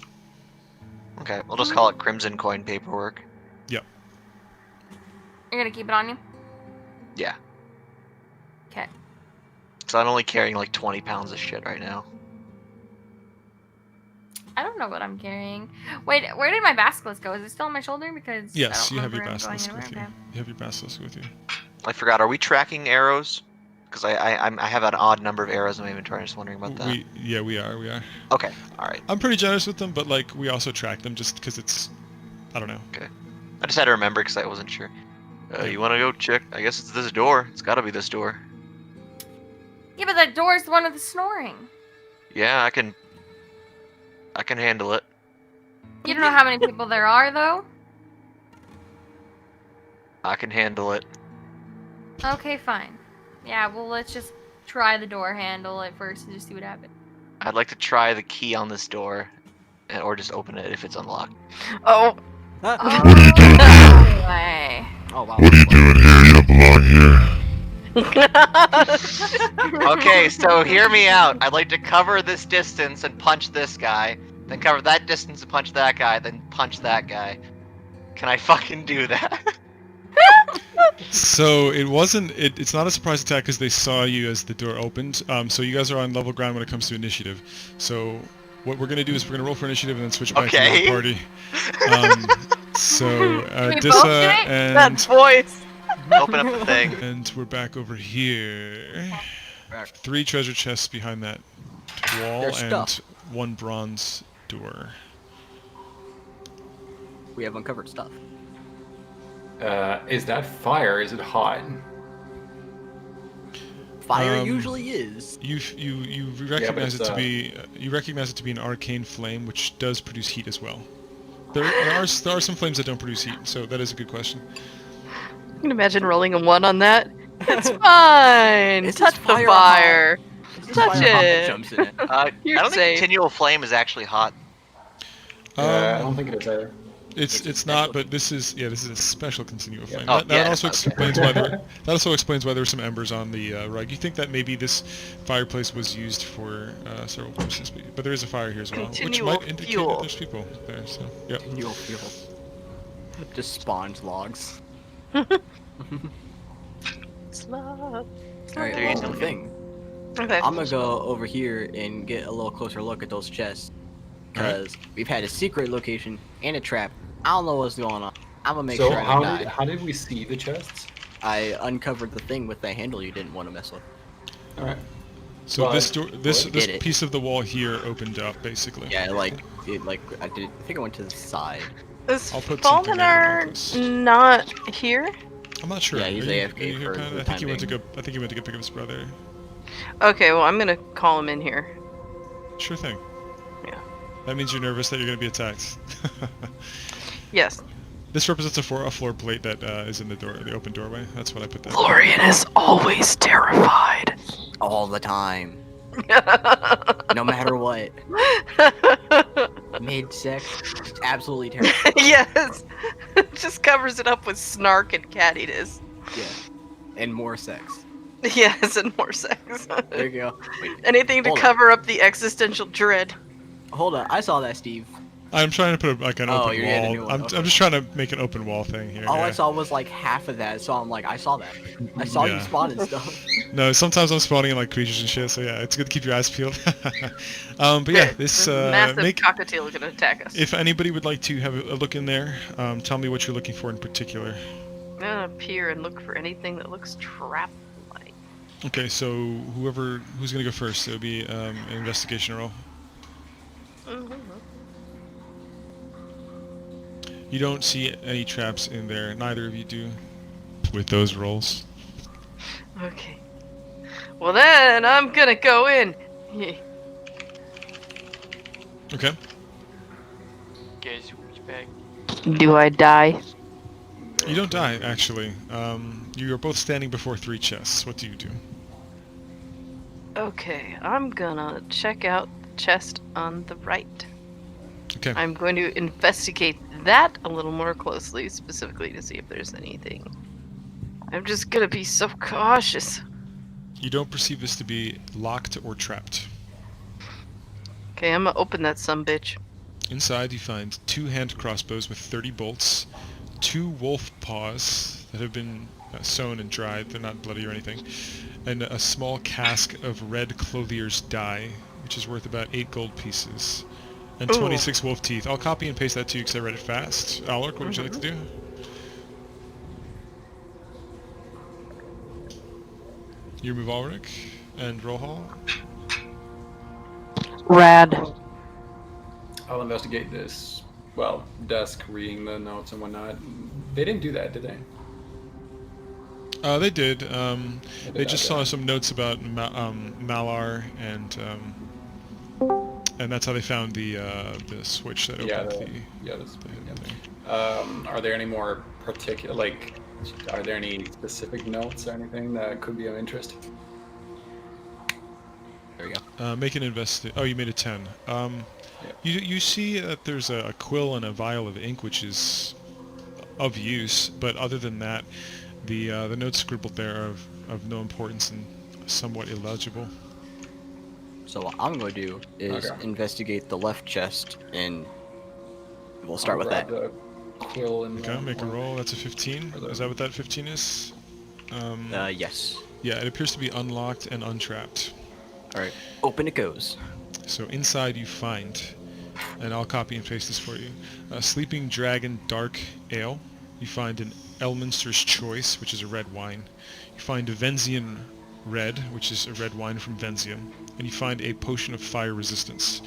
Okay, we'll just call it Crimson Coin paperwork. Yep. You're gonna keep it on you? Yeah. Okay. So I'm only carrying like 20 pounds of shit right now. I don't know what I'm carrying. Wait, where did my basilisk go? Is it still on my shoulder? Because Yes, I you don't have your remember him going basilisk with you. anywhere. You have your basilisk with you. I forgot. Are we tracking arrows? Because I have an odd number of arrows in my inventory. I'm just wondering about that. We are. Okay. All right. I'm pretty generous with them, but like we also track them just because it's, I don't know. I just had to remember because I wasn't sure. You want to go check? I guess it's this door. It's got to be this door. Yeah, but that door's the one with the snoring. Yeah, I can handle it. You don't know how many people there are, though? I can handle it. Okay, fine. Yeah, well, let's just try the door handle at first and just see what happens. I'd like to try the key on this door, or just open it if it's unlocked. Oh, Ah. Anyway. Oh wow. What are you doing here? You don't belong here. Okay, so hear me out. I'd like to cover this distance and punch this guy, then cover that distance and punch that guy, then punch that guy. Can I fucking do that? So it wasn't. It's not a surprise attack because they saw you as the door opened. So you guys are on level ground when it comes to initiative. So what we're gonna do is we're gonna roll for initiative and then switch back to Okay. the party. So we both Dissa do it? that and voice. Open up the thing. and we're back over here. Back. 3 treasure chests behind that wall There's and stuff. 1 bronze door. We have uncovered stuff. Is that fire? Is it hot? Fire Um, usually is. You recognize it's, it to be an arcane flame, which does produce heat as well. There are some flames that don't produce heat, so that is a good question. You can imagine rolling a 1 on that. It's fine. It's Touch just the fire fire. It's just touch fire hop that it. jumps in it. I You're don't safe. think continual flame is actually hot. I don't think it is either. It's not, but this is a special continual flame. Oh, That yeah, also okay. explains why there were some embers on the rug. You think that maybe this fireplace was used for several purposes, but there is a fire here as well, which Continual might indicate fuel. that there's people there. So yeah. Continual fuel. Just spawns logs. It's love. Alright, There you well, go. the thing. Okay. I'm gonna go over here and get a little closer look at those chests. Because we've had a secret location and a trap. I don't know what's going on. I'm gonna make So sure I don't die. how did we see the chests? I uncovered the thing with the handle you didn't want to mess with. All right. So Well, this door, this Get it. piece of the wall here opened up basically. Yeah, like I think I went to the side. Is I'll put something there to mark Faldenar this. not here? I'm not sure. Yeah, he's are you, AFK are you here, for Conrad? the I think time he went to being. go. I think he went to go pick up his brother. Okay, well, I'm gonna call him in here. Sure thing. Yeah. That means you're nervous that you're going to be attacked. Yes. This represents a floor plate that is in the open doorway. That's what I put there. Florian is always terrified. All the time. No matter what. Mid-sex, absolutely terrible. Yes. Just covers it up with snark and cattiness. Yeah. And more sex. Yes, and more sex. There you go. Wait, Anything to hold on. cover up the existential dread. Hold on, I saw that, Steve. I'm trying to put an Oh, open you're getting a wall. new one, okay. I'm just trying to make an open wall thing here. All yeah. I saw was like half of that, so I'm like, I saw that. I saw you Yeah. spotted stuff. No, sometimes I'm spawning in like creatures and shit. So yeah, it's good to keep your eyes peeled. But yeah, this massive make. cockatiel gonna attack us. If anybody would like to have a look in there, tell me what you're looking for in particular. I'm gonna peer and look for anything that looks trap-like. Okay, so who's gonna go first? It'll be an investigation roll. You don't see any traps in there. Neither of you do. With those rolls. Okay. Well then, I'm gonna go in. Yeah. Okay. Guess who's back? Do I die? You don't die, actually. You are both standing before 3 chests. What do you do? Okay, I'm gonna check out the chest on the right. Okay. I'm going to investigate that a little more closely, specifically to see if there's anything. I'm just gonna be so cautious. You don't perceive this to be locked or trapped. Okay, I'm gonna open that sumbitch. Inside you find 2 hand crossbows with 30 bolts, 2 wolf paws that have been sewn and dried, they're not bloody or anything, and a small cask of red clothier's dye, which is worth about 8 gold pieces, and Ooh. 26 wolf teeth. I'll copy and paste that to you because I read it fast. Alok, what would you like to do? You remove Ulrich and Rohal. Rad. I'll investigate this. Well, desk, reading the notes and whatnot. They didn't do that, did they? They did. They did, just okay. saw some notes about Malar, and that's how they found the switch that opened Yeah, the yeah, that's, yeah. thing. Are there any more particular, like, are there any specific notes or anything that could be of interest? There we go. Make an Oh, you made a 10. You see that there's a quill and a vial of ink, which is of use, but other than that, the notes scribbled there are of no importance and somewhat illegible. So what I'm going to do is Okay. investigate the left chest, and we'll start with that. The quill and Okay, make a roll. That's a 15. Or the- Is that what that 15 is? Yes. Yeah, it appears to be unlocked and untrapped. All right. Open it goes. So inside you find, and I'll copy and paste this for you, a Sleeping Dragon Dark Ale. You find an Elminster's Choice, which is a red wine. You find a Venzian Red, which is a red wine from Venzium. And you find a Potion of Fire Resistance.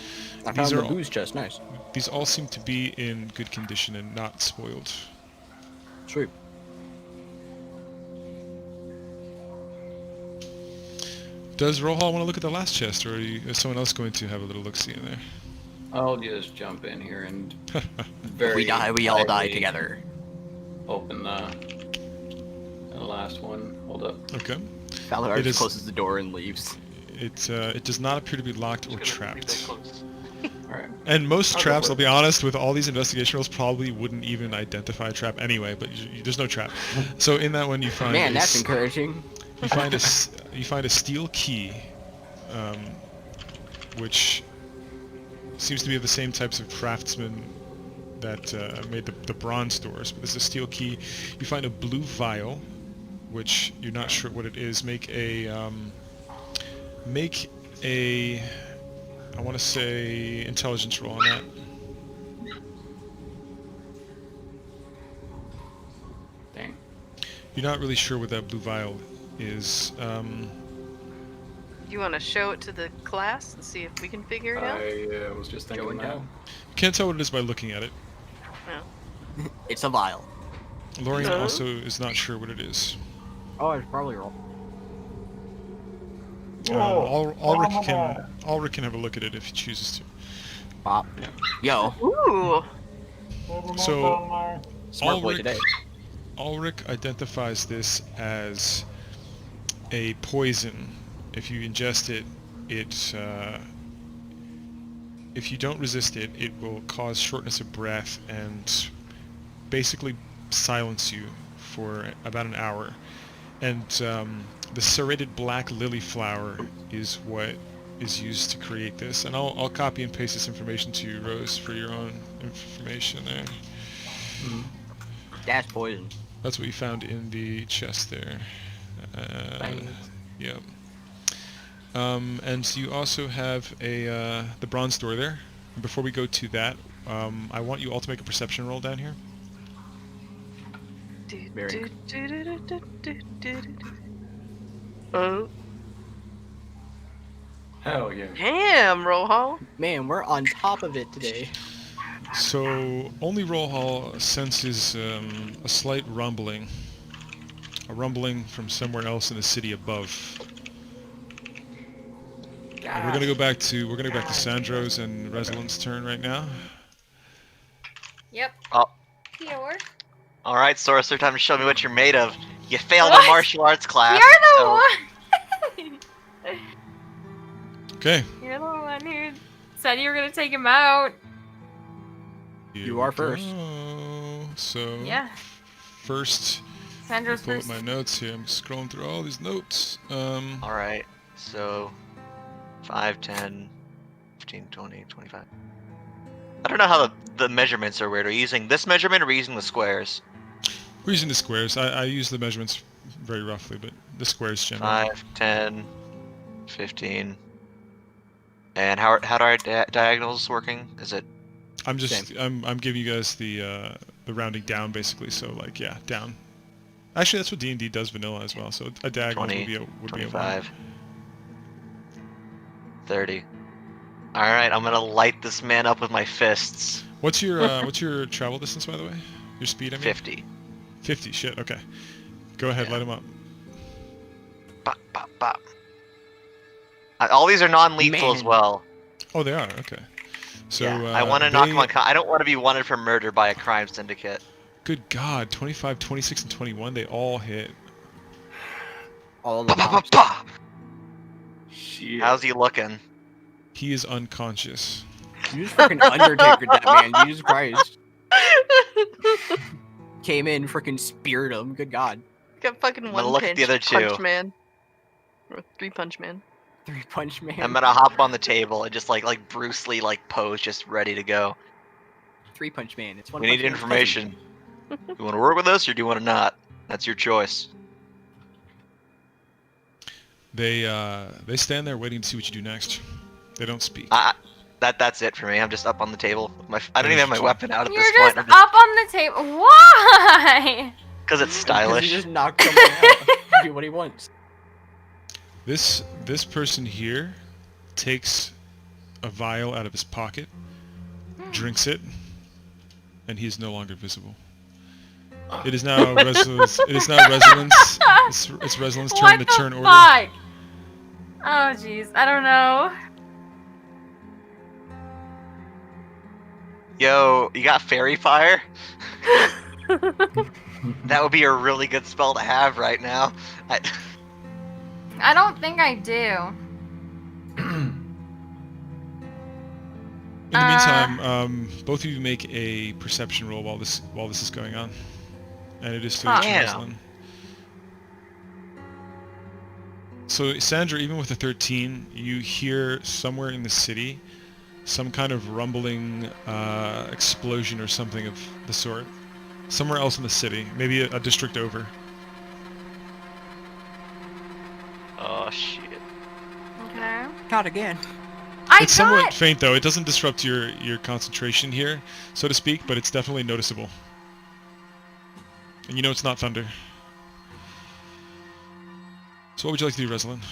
I These found the are all- booze chest. Nice. These all seem to be in good condition and not spoiled. Sweet. Does Rohal want to look at the last chest, or is someone else going to have a little look-see in there? I'll just jump in here and If we die, we all die quietly together. Open the last one. Hold up. Okay. Valor It is- closes the door and leaves. It does not appear to be locked or Just gonna leave that trapped. close. Alright. And most I'll go traps, for I'll it. be honest, with all these investigation rolls, probably wouldn't even identify a trap anyway. But there's no trap. So in that one, you find Man, a that's s- encouraging. you find you find a steel key, which seems to be of the same types of craftsmen that made the bronze doors. But this is a steel key. You find a blue vial, which you're not sure what it is. Make a I want to say intelligence roll on that. Dang. You're not really sure what that blue vial is. You want to show it to the class and see if we can figure it out? I was just Show thinking and that. tell. Can't tell what it is by looking at it. No. It's a vial. Lorian No. also is not sure what it is. Oh, it's probably wrong. Ulrich can have a look at it if he chooses to. Pop. Yo, Ooh. So smart boy Ulrich- today. Ulrich identifies this as a poison. If you ingest it, if you don't resist it, it will cause shortness of breath and basically silence you for about an hour. And the serrated black lily flower is what is used to create this. And I'll copy and paste this information to you, Rose, for your own information there. That's poison. That's what you found in the chest there. Yep. And you also have the bronze door there. And before we go to that, I want you all to make a perception roll down here. Very. Oh, Hell yeah. damn, Rojo. Man, we're on top of it today. So only roll hall senses a slight rumbling. A rumbling from somewhere else in the city above. And we're gonna go back to Sandro's and Resolant's turn right now. Yep. Oh. You're All right, Sorcerer, time to show me what you're made of. You failed What? a martial arts class. the so- one. Okay. You're the one who said you were gonna take him out. Here You we are first. go. So Yeah. first, Sandra's pull up first. my notes here. I'm scrolling through all these notes. All right, so 5, 10, 15, 20, 25. I don't know how the measurements are weird. Are you using this measurement or are we using the squares? We're using the squares. I use the measurements very roughly, but the squares generally. 5, 10, 15. And how are diagonals working? Is it I'm just I'm giving you guys the rounding down basically. So like yeah, down. Actually, that's what D&D does vanilla as well. So a diagonal 20, would be a 25, 30. All right, I'm gonna light this man up with my fists. What's your travel distance by the way? Your speed, I mean. 50. 50. Shit. Okay. Go ahead. Yeah. Light him up. Bop, bop, bop. All these are non-lethal as Man. well. Oh, they are. Okay. So Yeah, I want to knock they- him on. I don't want to be wanted for murder by a crime syndicate. Good God, 25, 26, and 21. They all hit. All the Bah, bah, bah, pops. bah. Shit. How's he looking? He is unconscious. You just freaking Undertaker that man. Jesus Christ. Came in, freaking speared him. Good God. Got fucking I'm one gonna look at punch, the other two. punch man. Or 3 punch man. 3-punch man. I'm gonna hop on the table and just like Bruce Lee pose, just ready to go. 3-punch man. It's one. We need punch man's information. You want to work with us or do you want to not? That's your choice. They stand there waiting to see what you do next. They don't speak. That's it for me. I'm just up on the table. I don't even have my weapon out at You're this just point. up on the table. Why? Because it's cousin. 'Cause he stylish. just knocked someone out. Do what he wants. This person here takes a vial out of his pocket, drinks it, and he is no longer visible. It is now Resonance. It is now Resonance. It's Resonance' turn What to the turn order. fuck? Oh jeez, I don't know. Yo, you got fairy fire? That would be a really good spell to have right now. I don't think I do. In the meantime, both of you make a perception roll while this is going on, and it is still Huh. Damn. Rosalind. So Sandra, even with a 13, you hear somewhere in the city some kind of rumbling explosion or something of the sort. Somewhere else in the city, maybe a district over. Oh shit. Okay. Not again. It's somewhat faint though. It doesn't disrupt your concentration here, so to speak, but it's definitely noticeable. And you know it's not thunder. So what would you like to do, Rosalind?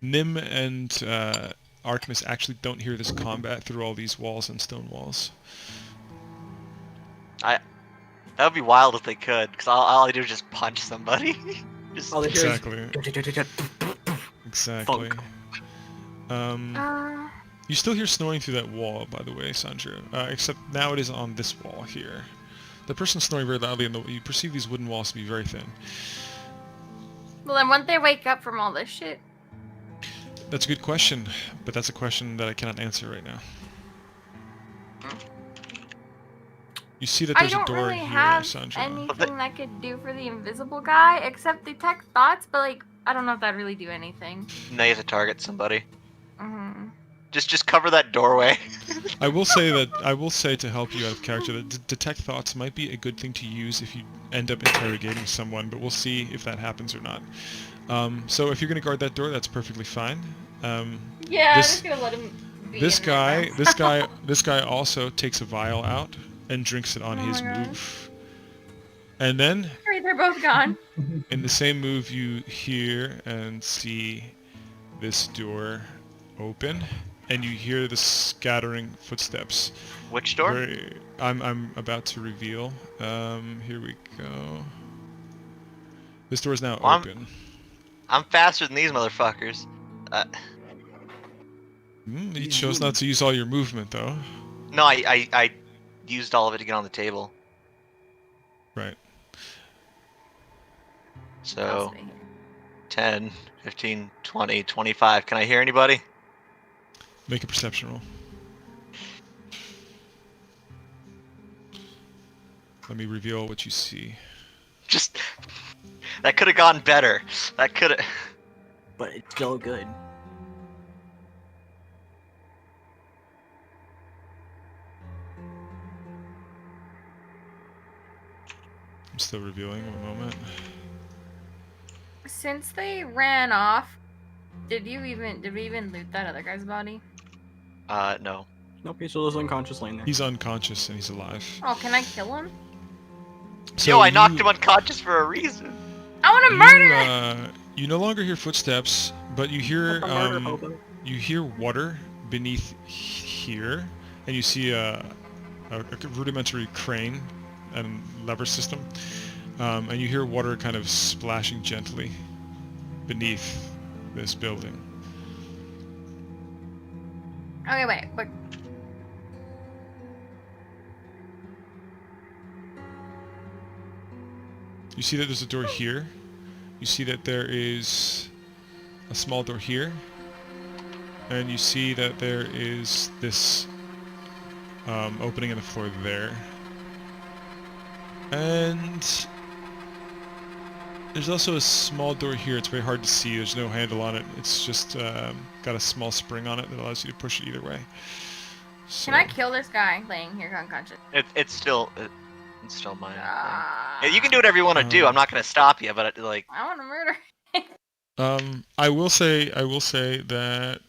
Nim and Artemis actually don't hear this combat through all these walls and stone walls. That would be wild if they could, because all I do is just punch somebody. Just All they hear is Exactly. Exactly. Funk. You still hear snoring through that wall, by the way, Sandra. Except now it is on this wall here. The person snoring very loudly, and you perceive these wooden walls to be very thin. Well, then wouldn't they wake up from all this shit? That's a good question, but that's a question that I cannot answer right now. You see that I there's a don't door really here, have Sandra. anything that could do for the invisible guy except detect thoughts, but like I don't know if that'd really do anything. now you have to target somebody. Mm-hmm. Just cover that doorway. I will say to help you out of character that detect thoughts might be a good thing to use if you end up interrogating someone, but we'll see if that happens or not. So if you're gonna guard that door, that's perfectly fine. Yeah, I'm This- just gonna let him be This in there guy, now. this guy also takes a vial out and drinks it on Oh his my gosh. move. And then, Great, they're both gone. in the same move, you hear and see this door open, and you hear the scattering footsteps. Which door? I'm about to reveal. Here we go. This door is now Well, open. I'm faster than these motherfuckers. You chose not to use all your movement, though. No, I used all of it to get on the table. Right. So, I'll stay here. 10, 15, 20, 25. Can I hear anybody? Make a perception roll. Let me reveal what you see. Just... That could have gone better. That could have... But it's still good. I'm still revealing. One moment. Since they ran off, did we even loot that other guy's body? No. Nope, he's still unconscious laying there. He's unconscious and he's alive. Oh, can I kill him? So Yo, I knocked him unconscious for a reason. I want to you, murder. you no longer hear footsteps, but you hear What the murder, hobo? you hear water beneath here, and you see a rudimentary crane and lever system, and you hear water kind of splashing gently beneath this building. Okay, wait, but You see that there's a door here. You see that there is a small door here. And you see that there is this opening in the floor there. And there's also a small door here. It's very hard to see. There's no handle on it. It's just got a small spring on it that allows you to push it either way. So, can I kill this guy laying here unconscious? It's still mine. Ah. Yeah, you can do whatever you want to do. I'm not gonna stop you, but like... I want to murder. I will say that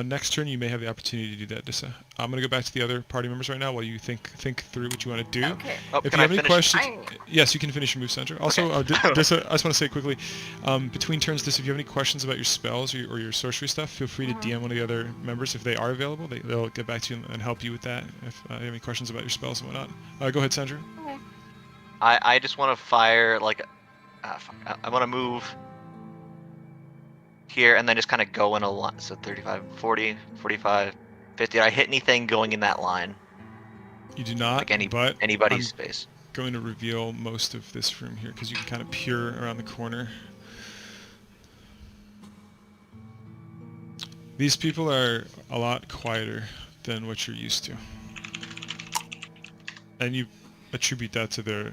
next turn you may have the opportunity to do that, Dissa. I'm gonna go back to the other party members right now while you think through what you want to do. Okay. Oh, If can you I have any finish? questions, I- yes, you can finish your move, Sandra. Also, Dissa, I just want to say quickly, between turns, Dissa, if you have any questions about your spells or your sorcery stuff, feel free to DM one of the other members if they are available. They'll get back to you and help you with that if you have any questions about your spells and whatnot. Go ahead, Sandra. Okay. I just want to fire like... I want to move here and then just kind of go in a line. So 35, 40, 45, 50. Did I hit anything going in that line? You do not, Like but anybody's I'm space. going to reveal most of this room here because you can kind of peer around the corner. These people are a lot quieter than what you're used to. And you attribute that to their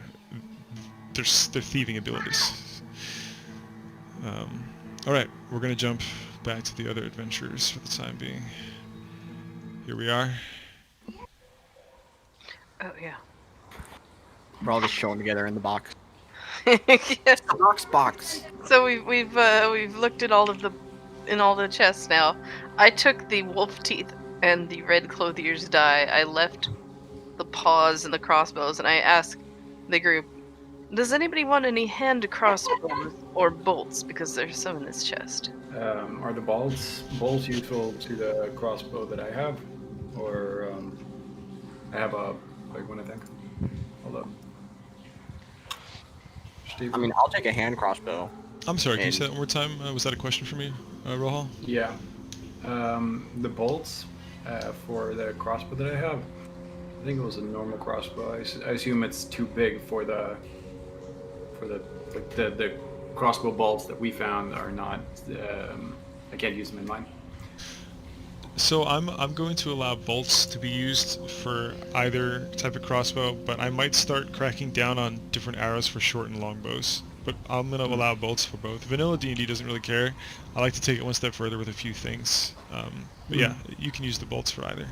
thieving abilities. Alright, we're going to jump back to the other adventurers for the time being. Here we are. Oh yeah. We're all just chilling together in the box. Yes. The box. So we've looked at all the chests now. I took the wolf teeth and the red clothier's die. I left the paws and the crossbows, and I asked the group, "Does anybody want any hand crossbows or bolts? Because there's some in this chest." Are the bolts useful to the crossbow that I have, or I have a big one, I think. Hold up. Steve? I mean, I'll take a hand crossbow. I'm sorry, can you And- say that one more time? Was that a question for me, Rohal? Yeah. The bolts for the crossbow that I have, I think it was a normal crossbow. I assume it's too big for the crossbow bolts that we found are not. I can't use them in mine. So I'm going to allow bolts to be used for either type of crossbow, but I might start cracking down on different arrows for short and long bows. But I'm going to allow bolts for both. Vanilla D&D doesn't really care. I like to take it one step further with a few things. But yeah, you can use the bolts for either.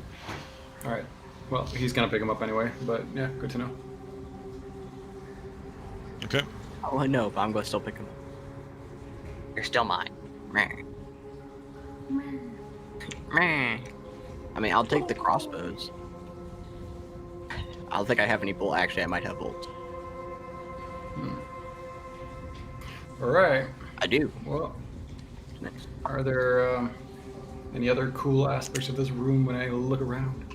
All right. Well, he's gonna pick them up anyway. But yeah, good to know. Okay. Oh, I know, but I'm gonna still pick them up. You're still mine. Meh. Meh. I mean, I'll take the crossbows. I don't think I have any bolts. Actually, I might have bolts. All right. I do. Well, Next. are there any other cool aspects of this room when I look around?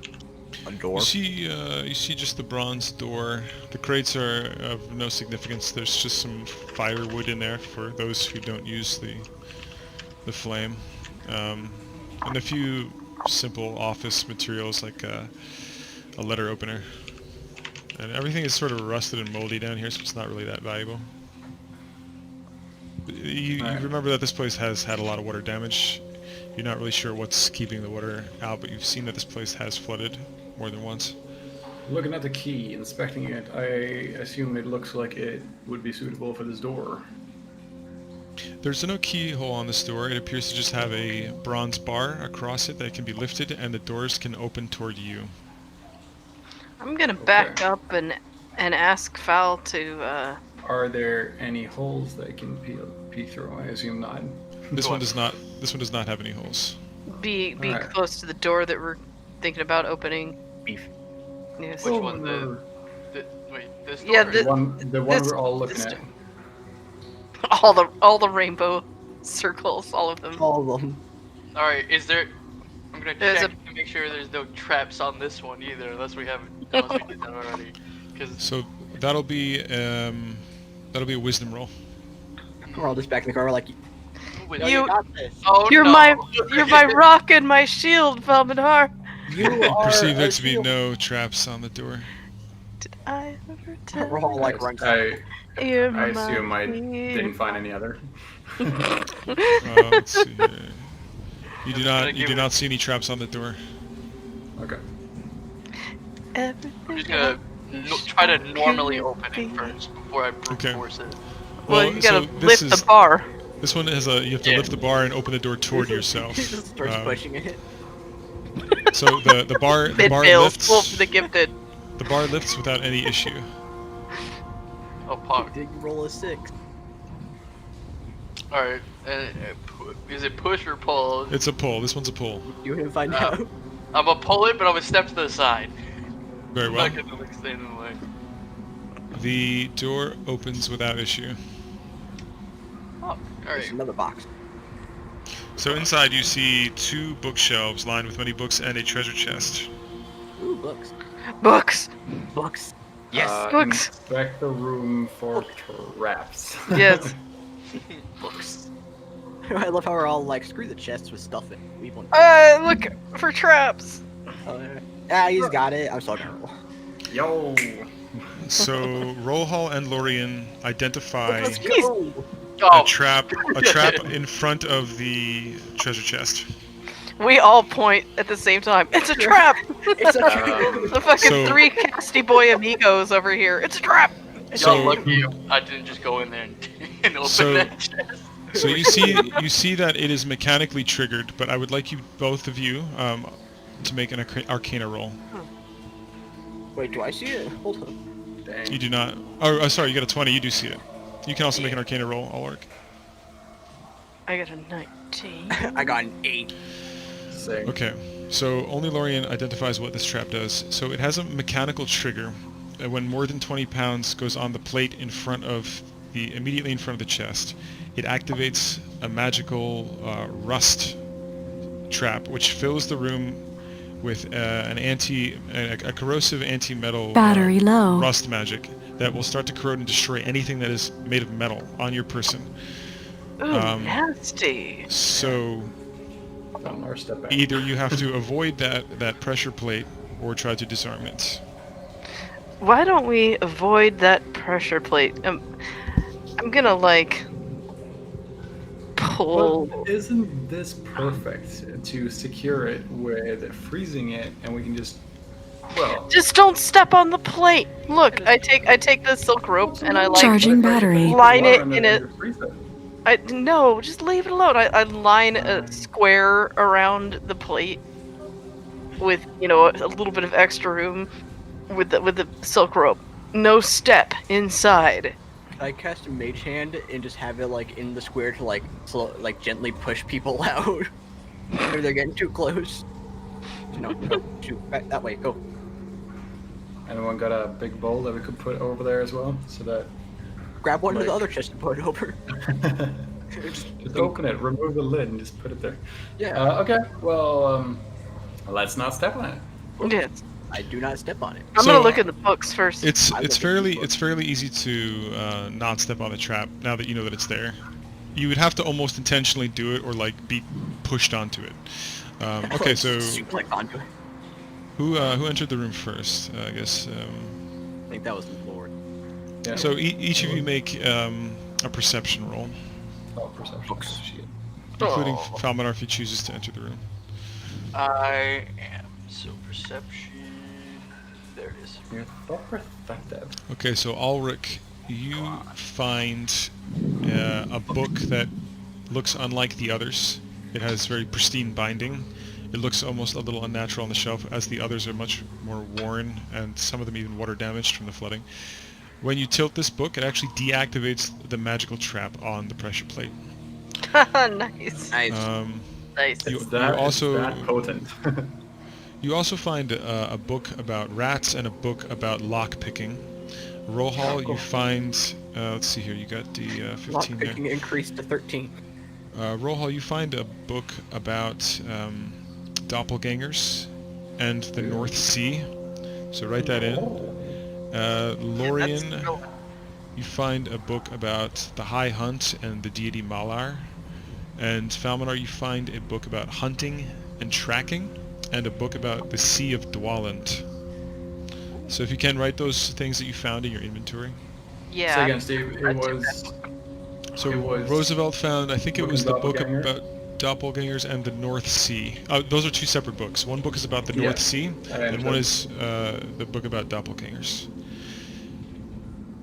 A door. You see just the bronze door. The crates are of no significance. There's just some firewood in there for those who don't use the flame, and a few simple office materials like a letter opener. And everything is sort of rusted and moldy down here, so it's not really that valuable. You Alright. remember that this place has had a lot of water damage. You're not really sure what's keeping the water out, but you've seen that this place has flooded more than once. Looking at the key, inspecting it, I assume it looks like it would be suitable for this door. There's no keyhole on this door. It appears to just have a bronze bar across it that can be lifted, and the doors can open toward you. I'm gonna back Okay. up and ask Fowl to. Are there any holes that I can peek through? I assume not. This Go one on. does not. This one does not have any holes. be Alright. close to the door that we're thinking about opening. Beef. Yes. Which one? Wait, this door? Yeah, or- The one This- we're all looking this at. door. all the rainbow circles, all of them. All of them. All right, is there? I'm gonna There's check to make sure there's no traps on this one either, unless we did that already. Because So that'll be a wisdom roll. We're all just back in the car. We're like, You- got this. oh You're no. my rock and my shield, Valmidar. You You are. perceive there a to be shield. no traps on the door. Did I ever tell We're all like run. you I assume I my didn't find any other. Let's see here. You do gonna not. You give do it- not see any traps on the door. Okay. I'm just gonna try to normally open it first before I brute Okay. force it. Well, you gotta this lift the bar. This one has a. You have to Yeah. lift the bar and open the door toward yourself. He just starts pushing it. So the bar It fails. Wolf lifts. the gifted. The bar lifts without any issue. Oh, pog. Did you roll a 6? All right. Is it push or pull? It's a pull. This one's a pull. You didn't find Uh, out. I'm gonna pull it, but I'm gonna step to the side. Very I'm well. not gonna like stand in the way. The door opens without issue. Oh, all There's right. another box. So inside you see 2 bookshelves lined with many books and a treasure chest. Ooh, books. Books. Books. Books. Inspect the room for traps. Yes. Books. I love how we're all like, screw the chests with stuff in. Leave one. Look for traps. He's got it. I'm still gonna roll. Yo. So Rohal and Lorien identify Let's go. Oh, a trap in front of the treasure chest. We all point at the same time. It's a trap. It's a The fucking So- 3 casty boy amigos over here. It's a trap. So- y'all lucky I didn't just go in there and open So- that chest. So you see that it is mechanically triggered, but I would like you both of you to make an Arcana roll. Wait, do I see it? Hold on. Dang. You do not. Oh, sorry, you got a 20. You do see it. You can also make an Arcana roll, Ulrich. I got a 19. I got an 8. Same. Okay, so only Lorien identifies what this trap does. So it has a mechanical trigger. And when more than 20 pounds goes on the plate in front of immediately in front of the chest. It activates a magical rust trap, which fills the room with a corrosive anti-metal Battery low. rust magic that will start to corrode and destroy anything that is made of metal on your person. Ooh, nasty. So Our step back. either you have to avoid that pressure plate or try to disarm it. Why don't we avoid that pressure plate? I'm gonna like pull. But isn't this perfect to secure it with freezing it, and we can just, well, Just don't step on the plate. Look, I take the silk rope and I like Charging battery. line it water in and a. freeze it. No, just leave it alone. I line a square around the plate with a little bit of extra room with the silk rope. No step inside. I cast a mage hand and just have it like in the square to like gently push people out if they're getting too close. No, shoot, back that way, go. Anyone got a big bowl that we could put over there as well, so that Grab one of the Like- other chests and put it over. just open it, remove the lid, and just put it there. Yeah, Okay. Well, let's not step on it. Yes. I do not step on it. I'm So- gonna look in the books first. It's I it's look at fairly the book. it's fairly easy to not step on the trap now that you know that it's there. You would have to almost intentionally do it or like be pushed onto it. Okay, so Suplex onto it. who entered the room first? I guess. I think that was the Lord. Yeah. So each of you make a perception roll, Oh, perception. Books. Shit. including Oh. Falmanar if he chooses to enter the room. I am so perception. There it is. You're so perceptive. Okay, so Ulrich, you find a book that looks unlike the others. It has very pristine binding. It looks almost a little unnatural on the shelf, as the others are much more worn, and some of them even water damaged from the flooding. When you tilt this book, it actually deactivates the magical trap on the pressure plate. Nice. Nice. Nice. You- It's that, also- it's that potent. You also find a book about rats and a book about lock picking. Rohal, you find. Let's see here. You got the 15 there. Lockpicking increased to 13. Rohal, you find a book about doppelgangers and the North Sea. So write that in. Lorien, you find a book about the High Hunt and the deity Malar. And Falmanar, you find a book about hunting and tracking, and a book about the Sea of Dwaland. So if you can, write those things that you found in your inventory. Yeah. Say again, Steve. It was. So It was Roosevelt found, I think it book was of the book Doppelganger? about doppelgangers and the North Sea. Those are two separate books. One book is about the Yeah, North Sea, I and one understand. is the book about doppelgangers.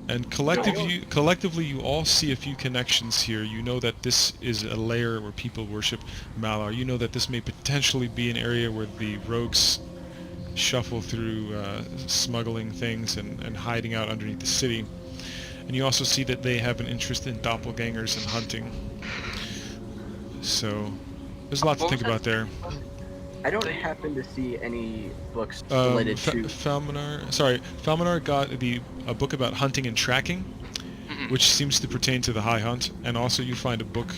And collectively, you all see a few connections here. You know that this is a lair where people worship Malar. You know that this may potentially be an area where the rogues shuffle through smuggling things and hiding out underneath the city. And you also see that they have an interest in doppelgangers and hunting. So there's a lot to What think was about there. I don't happen to see any books Um, related to. Falmanar got a book about hunting and tracking, Mhm. which seems to pertain to the High Hunt, and also you find a book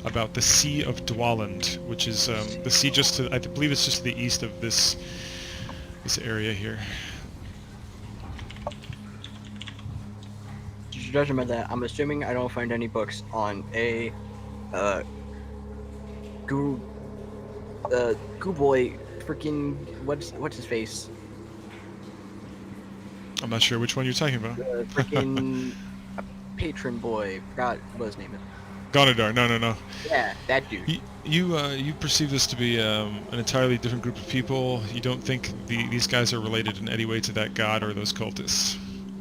about the Sea of Dwaland, which is the sea just to, I believe it's just to the east of this area here. Judgment that I'm assuming I don't find any books on Goo Boy, freaking what's his face? I'm not sure which one you're talking about. Freaking patron boy. Forgot what his name is. Gonadar, no. Yeah, that dude. You perceive this to be an entirely different group of people. You don't think these guys are related in any way to that god or those cultists.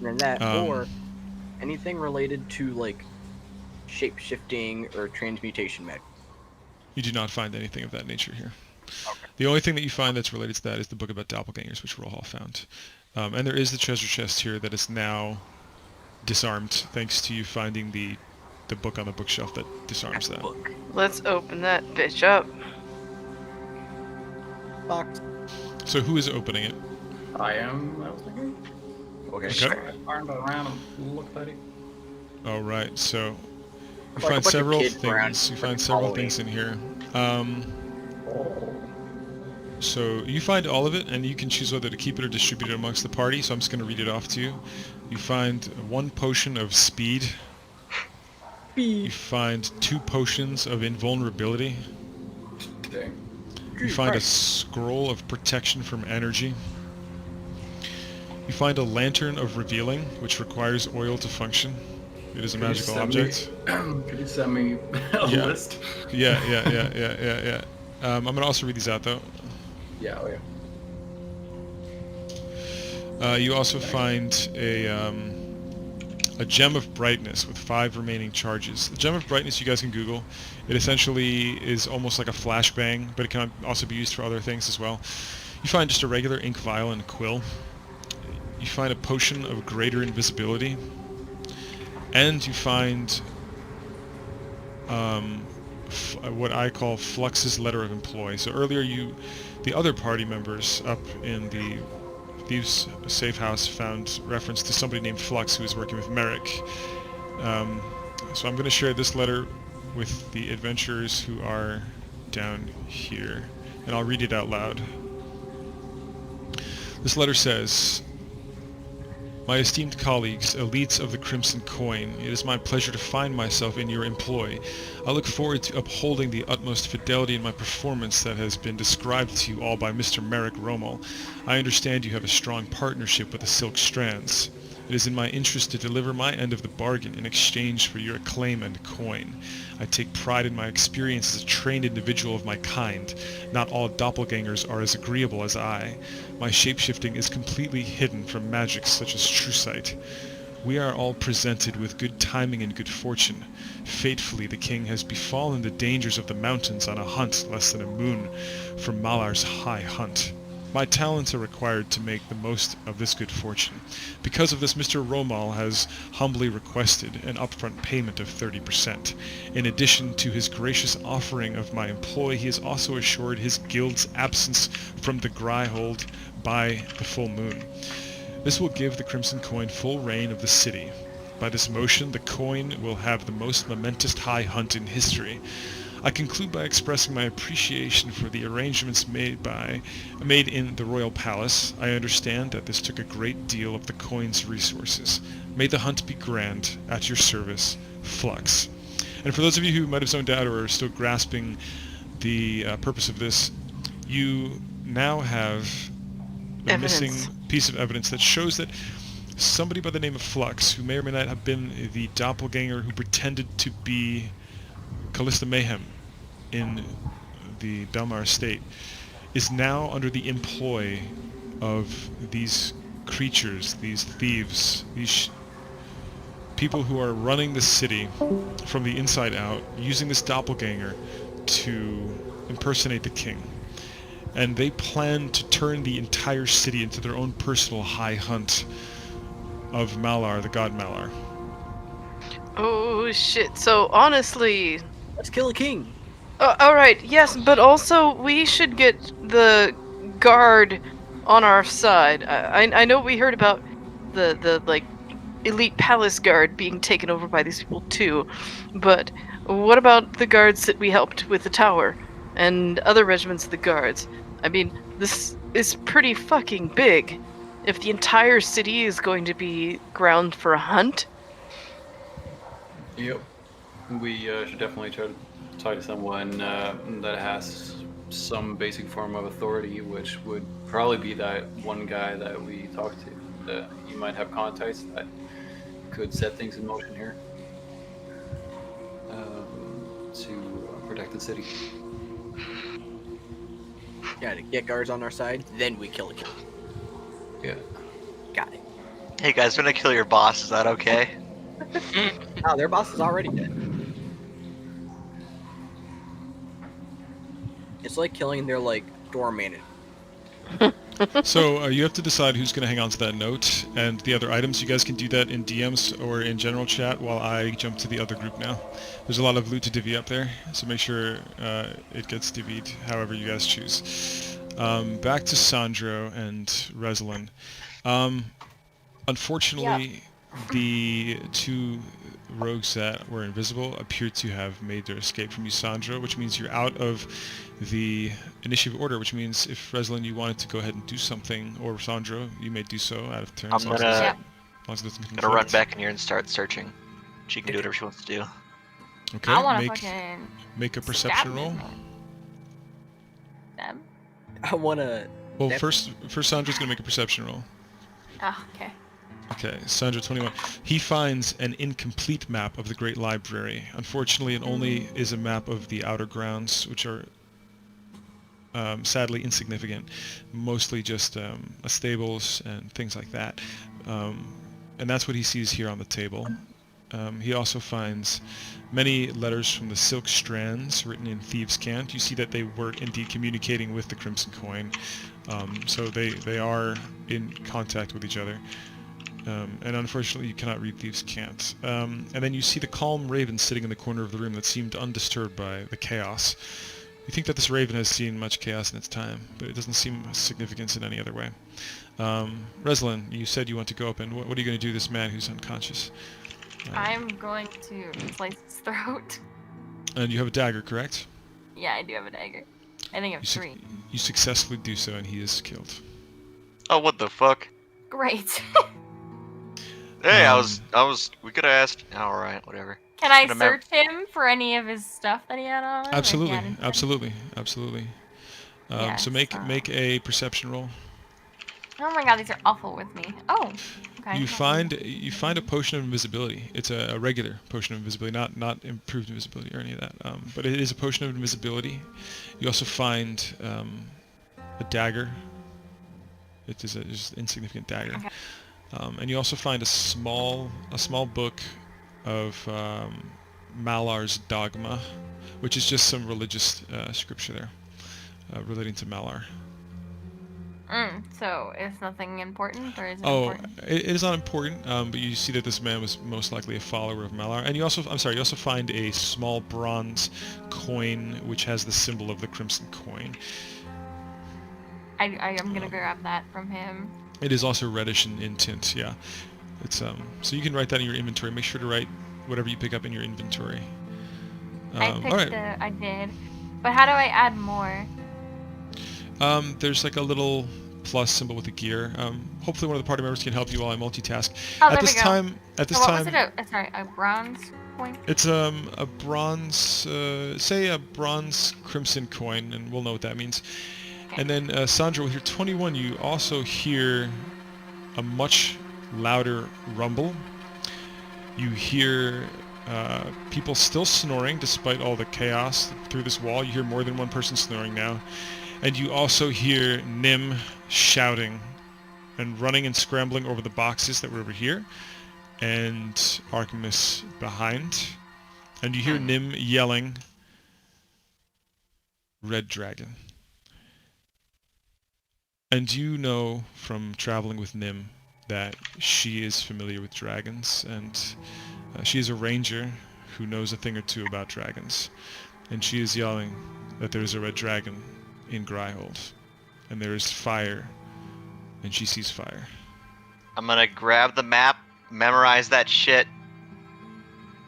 And that Um, or anything related to like shape shifting or transmutation magic. You do not find anything of that nature here. The only thing that you find that's related to that is the book about doppelgangers, which Rohal found. And there is the treasure chest here that is now disarmed, thanks to you finding the book on the bookshelf that disarms that. Let's open that bitch up. Box. So who is opening it? I was thinking. Okay. Okay. Turned around and looked at it. All right, so you Like a find bunch of several kids around things. You freaking find several Halloween. things in here. So you find all of it, and you can choose whether to keep it or distribute it amongst the party. So I'm just going to read it off to you. You find 1 potion of speed. You find 2 potions of invulnerability. Dang. You find a scroll of protection from energy. You find a lantern of revealing, which requires oil to function. It is a magical object. Could you send me a Yeah. list? Yeah. I'm going to also read these out, though. Yeah, oh yeah. You also find a gem of brightness with 5 remaining charges. The gem of brightness you guys can Google. It essentially is almost like a flashbang, but it can also be used for other things as well. You find just a regular ink vial and a quill. You find a potion of greater invisibility. And you find what I call Flux's letter of employ. So earlier the other party members up in the Thieves' safe house found reference to somebody named Flux who was working with Merrick. So I'm going to share this letter with the adventurers who are down here, and I'll read it out loud. This letter says, "My esteemed colleagues, elites of the Crimson Coin, it is my pleasure to find myself in your employ. I look forward to upholding the utmost fidelity in my performance that has been described to you all by Mr. Merrick Rommel. I understand you have a strong partnership with the Silk Strands. It is in my interest to deliver my end of the bargain in exchange for your acclaim and coin. I take pride in my experience as a trained individual of my kind. Not all doppelgangers are as agreeable as I. My shapeshifting is completely hidden from magics such as true sight. We are all presented with good timing and good fortune. Fatefully, the king has befallen the dangers of the mountains on a hunt less than a moon from Malar's high hunt. My talents are required to make the most of this good fortune. Because of this, Mr. Romal has humbly requested an upfront payment of 30%. In addition to his gracious offering of my employ, he has also assured his guild's absence from the Gryhold by the full moon. This will give the Crimson Coin full reign of the city. By this motion, the coin will have the most momentous high hunt in history. I conclude by expressing my appreciation for the arrangements made in the royal palace. I understand that this took a great deal of the coin's resources. May the hunt be grand. At your service, Flux." And for those of you who might have zoned out or are still grasping the purpose of this, you now have a Evidence. missing piece of evidence that shows that somebody by the name of Flux, who may or may not have been the doppelganger who pretended to be Callista Mayhem in the Belmar estate, is now under the employ of these creatures, these thieves, these people who are running the city from the inside out, using this doppelganger to impersonate the king. And they plan to turn the entire city into their own personal high hunt of Malar, the god Malar. Oh shit. So honestly, Let's kill a king. all right, yes, but also we should get the guard on our side. I know we heard about the like elite palace guard being taken over by these people too, but what about the guards that we helped with the tower and other regiments of the guards? I mean, this is pretty fucking big. If the entire city is going to be ground for a hunt, Yep. We should definitely try to talk to someone that has some basic form of authority, which would probably be that one guy that we talked to. That you might have contacts that could set things in motion here to protect the city. Yeah, to get guards on our side, then we kill a king. Yeah. Got it. Hey guys, I'm gonna kill your boss. Is that okay? Oh, their boss is already dead. It's like killing their like door manager. So you have to decide who's going to hang on to that note and the other items. You guys can do that in DMs or in general chat while I jump to the other group now. There's a lot of loot to divvy up there, so make sure it gets divvied however you guys choose. Back to Sandro and Reslin. Unfortunately, the two rogues that were invisible appear to have made their escape from you, Sandra, which means you're out of the initiative order, which means if Reslin, you wanted to go ahead and do something, or Sandra, you may do so out of turn. I'm gonna Yep. As long as it doesn't gonna run conflict. back in here and start searching. She can do whatever she wants to do. Okay, I want to make fucking a stab perception this roll. man. Stab? I wanna. Well, Def- first Sandra's gonna make a perception roll. Oh, okay. Okay, Sandra 21. He finds an incomplete map of the Great Library. Unfortunately, it only is a map of the outer grounds, which are sadly insignificant. Mostly just stables and things like that. And that's what he sees here on the table. He also finds many letters from the Silk Strands written in Thieves' Cant. You see that they were indeed communicating with the Crimson Coin. So they are in contact with each other. And unfortunately you cannot read Thieves' Cant. And then you see the calm raven sitting in the corner of the room that seemed undisturbed by the chaos. You think that this raven has seen much chaos in its time, but it doesn't seem significant in any other way. Reslin, you said you want to go up, and what are you going to do to this man who's unconscious? I'm going to slice his throat. And you have a dagger, correct? Yeah, I do have a dagger. I think I have three. You successfully do so, and he is killed. Oh, what the fuck? Great. Hey, I was. We could have asked. All right, whatever. Can I Gonna mem- search him for any of his stuff that he had on? or if he Absolutely, had anything? absolutely. Yeah, So make a perception roll. Oh my god, these are awful with me. Oh. Okay. You find a potion of invisibility. It's a regular potion of invisibility, not improved invisibility or any of that. But it is a potion of invisibility. You also find a dagger. It is just an insignificant dagger. Okay. And you also find a small book of Malar's Dogma, which is just some religious scripture there relating to Malar. So it's nothing important, or is it Oh, important? it is not important, but you see that this man was most likely a follower of Malar. And you also find a small bronze coin which has the symbol of the Crimson Coin. I'm gonna grab that from him. It is also reddish in tint, yeah. It's so you can write that in your inventory. Make sure to write whatever you pick up in your inventory. I picked alright. I did. But how do I add more? There's like a little plus symbol with a gear. Hopefully one of the party members can help you while I multitask. Oh, At there this we go. time, So what was it? Sorry, a bronze coin? it's a bronze, say a bronze crimson coin, and we'll know what that means. Okay. And then Sandra, with your 21, you also hear a much louder rumble. You hear people still snoring despite all the chaos through this wall. You hear more than one person snoring now. And you also hear Nim shouting and running and scrambling over the boxes that were over here, and Artemis behind. And you hear Nim yelling, "Red Dragon." And you know from traveling with Nim that she is familiar with dragons, and she is a ranger who knows a thing or two about dragons. And she is yelling that there is a red dragon in Gryhold, and there is fire, and she sees fire. I'm gonna grab the map, memorize that shit,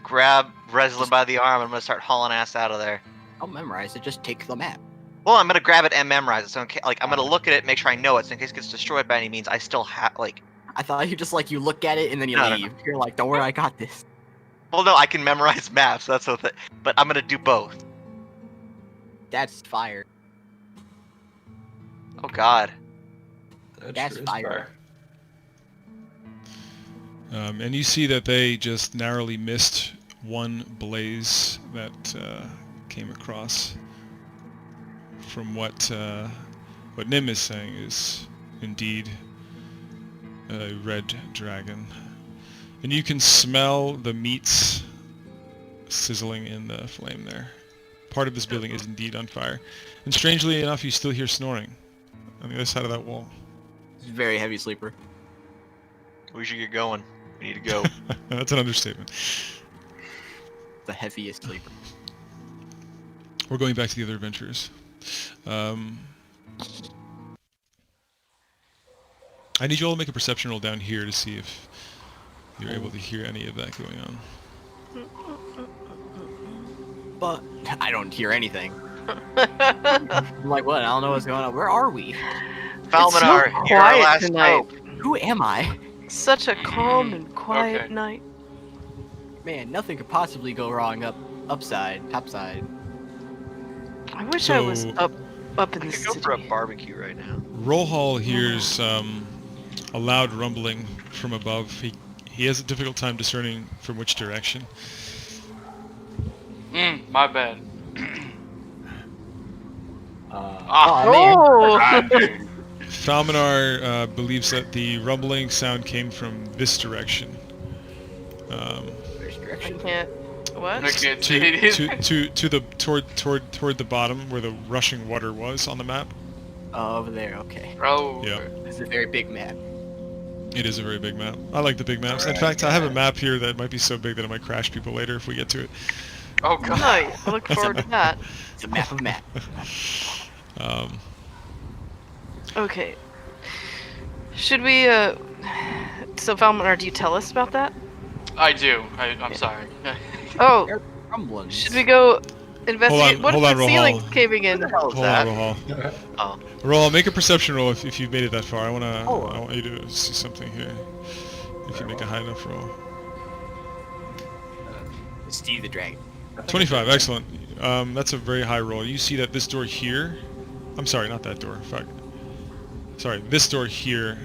grab Reslin by the arm, and I'm gonna start hauling ass out of there. I'll memorize it. Just take the map. Well, I'm gonna grab it and memorize it. So, I'm gonna look at it, make sure I know it, so in case it gets destroyed by any means, I still have I thought you just you look at it and then you No, no, leave. You're like, don't worry, I got this. Well, no, I can memorize maps. That's the thing. But I'm gonna do both. That's fire. Oh God. That's sure is fire. And you see that they just narrowly missed one blaze that came across. From what Nim is saying is indeed a red dragon. And you can smell the meats sizzling in the flame there. Part of this building is indeed on fire. And strangely enough, you still hear snoring on the other side of that wall. He's a very heavy sleeper. We should get going. We need to go. That's an understatement. The heaviest sleeper. We're going back to the other adventurers. I need you all to make a perception roll down here to see if you're able to hear any of that going on. But I don't hear anything. I'm like, what? I don't know what's going on. Where are we? Falmanar, so you're our quiet last tonight. hope. Who am I? Such a calm and quiet Okay. night. Man, nothing could possibly go wrong topside. I wish I was So- up in I the could go for a city. barbecue right now. Rollhall hears a loud rumbling from above. He has a difficult time discerning from which direction. My bad. Oh, man. Oh! God, dude. Falmanar believes that the rumbling sound came from this direction. Which I direction? can't. What? I can't see it either. Toward the bottom where the rushing water was on the map. Oh, over there. Okay. Oh. Yeah. This is a very big map. It is a very big map. I like the big maps. In Alright, fact, I have a yeah. map here that might be so big that it might crash people later if we get to it. Oh god. Nice. I look forward to that. It's a map of map. Okay. Should we, So, Valmanar, do you tell us about that? I do. I'm sorry. Oh, Air rumblings. should we go investigate? What hold if on, the Rohal. ceiling's caving in? Hold on, Rohal. Oh, Rohal, make a perception roll if you've made it that far. I Oh. want you to see something here. If you make a high enough roll. Steve the Dragon. 25, excellent. That's a very high roll. You see that this door here... I'm sorry, not that door. Fuck. Sorry, this door here.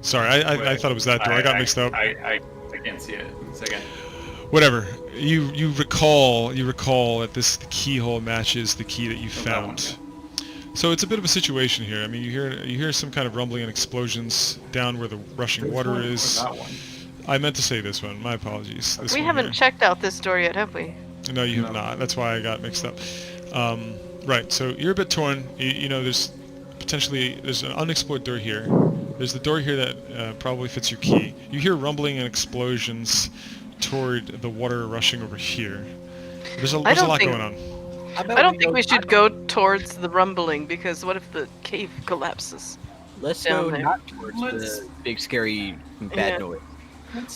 Sorry, I thought it was that door. I got mixed up. I can't see it. One second. Whatever. You recall that this keyhole matches the key that you That one, found. So it's a bit of a situation here. I mean, you hear some kind of rumbling and explosions down where the rushing water is. That one. I meant to say this one. My apologies. This We one haven't here. checked out this door yet, have we? No, you have No. not. That's why I got mixed up. Right. So you're a bit torn. You know, there's an unexplored door here. There's the door here that probably fits your key. You hear rumbling and explosions toward the water rushing over here. There's a don't lot think- going on. I don't think we should go towards the rumbling because what if the cave collapses? Let's down go there. not towards Let's- the big scary bad Yeah. noise.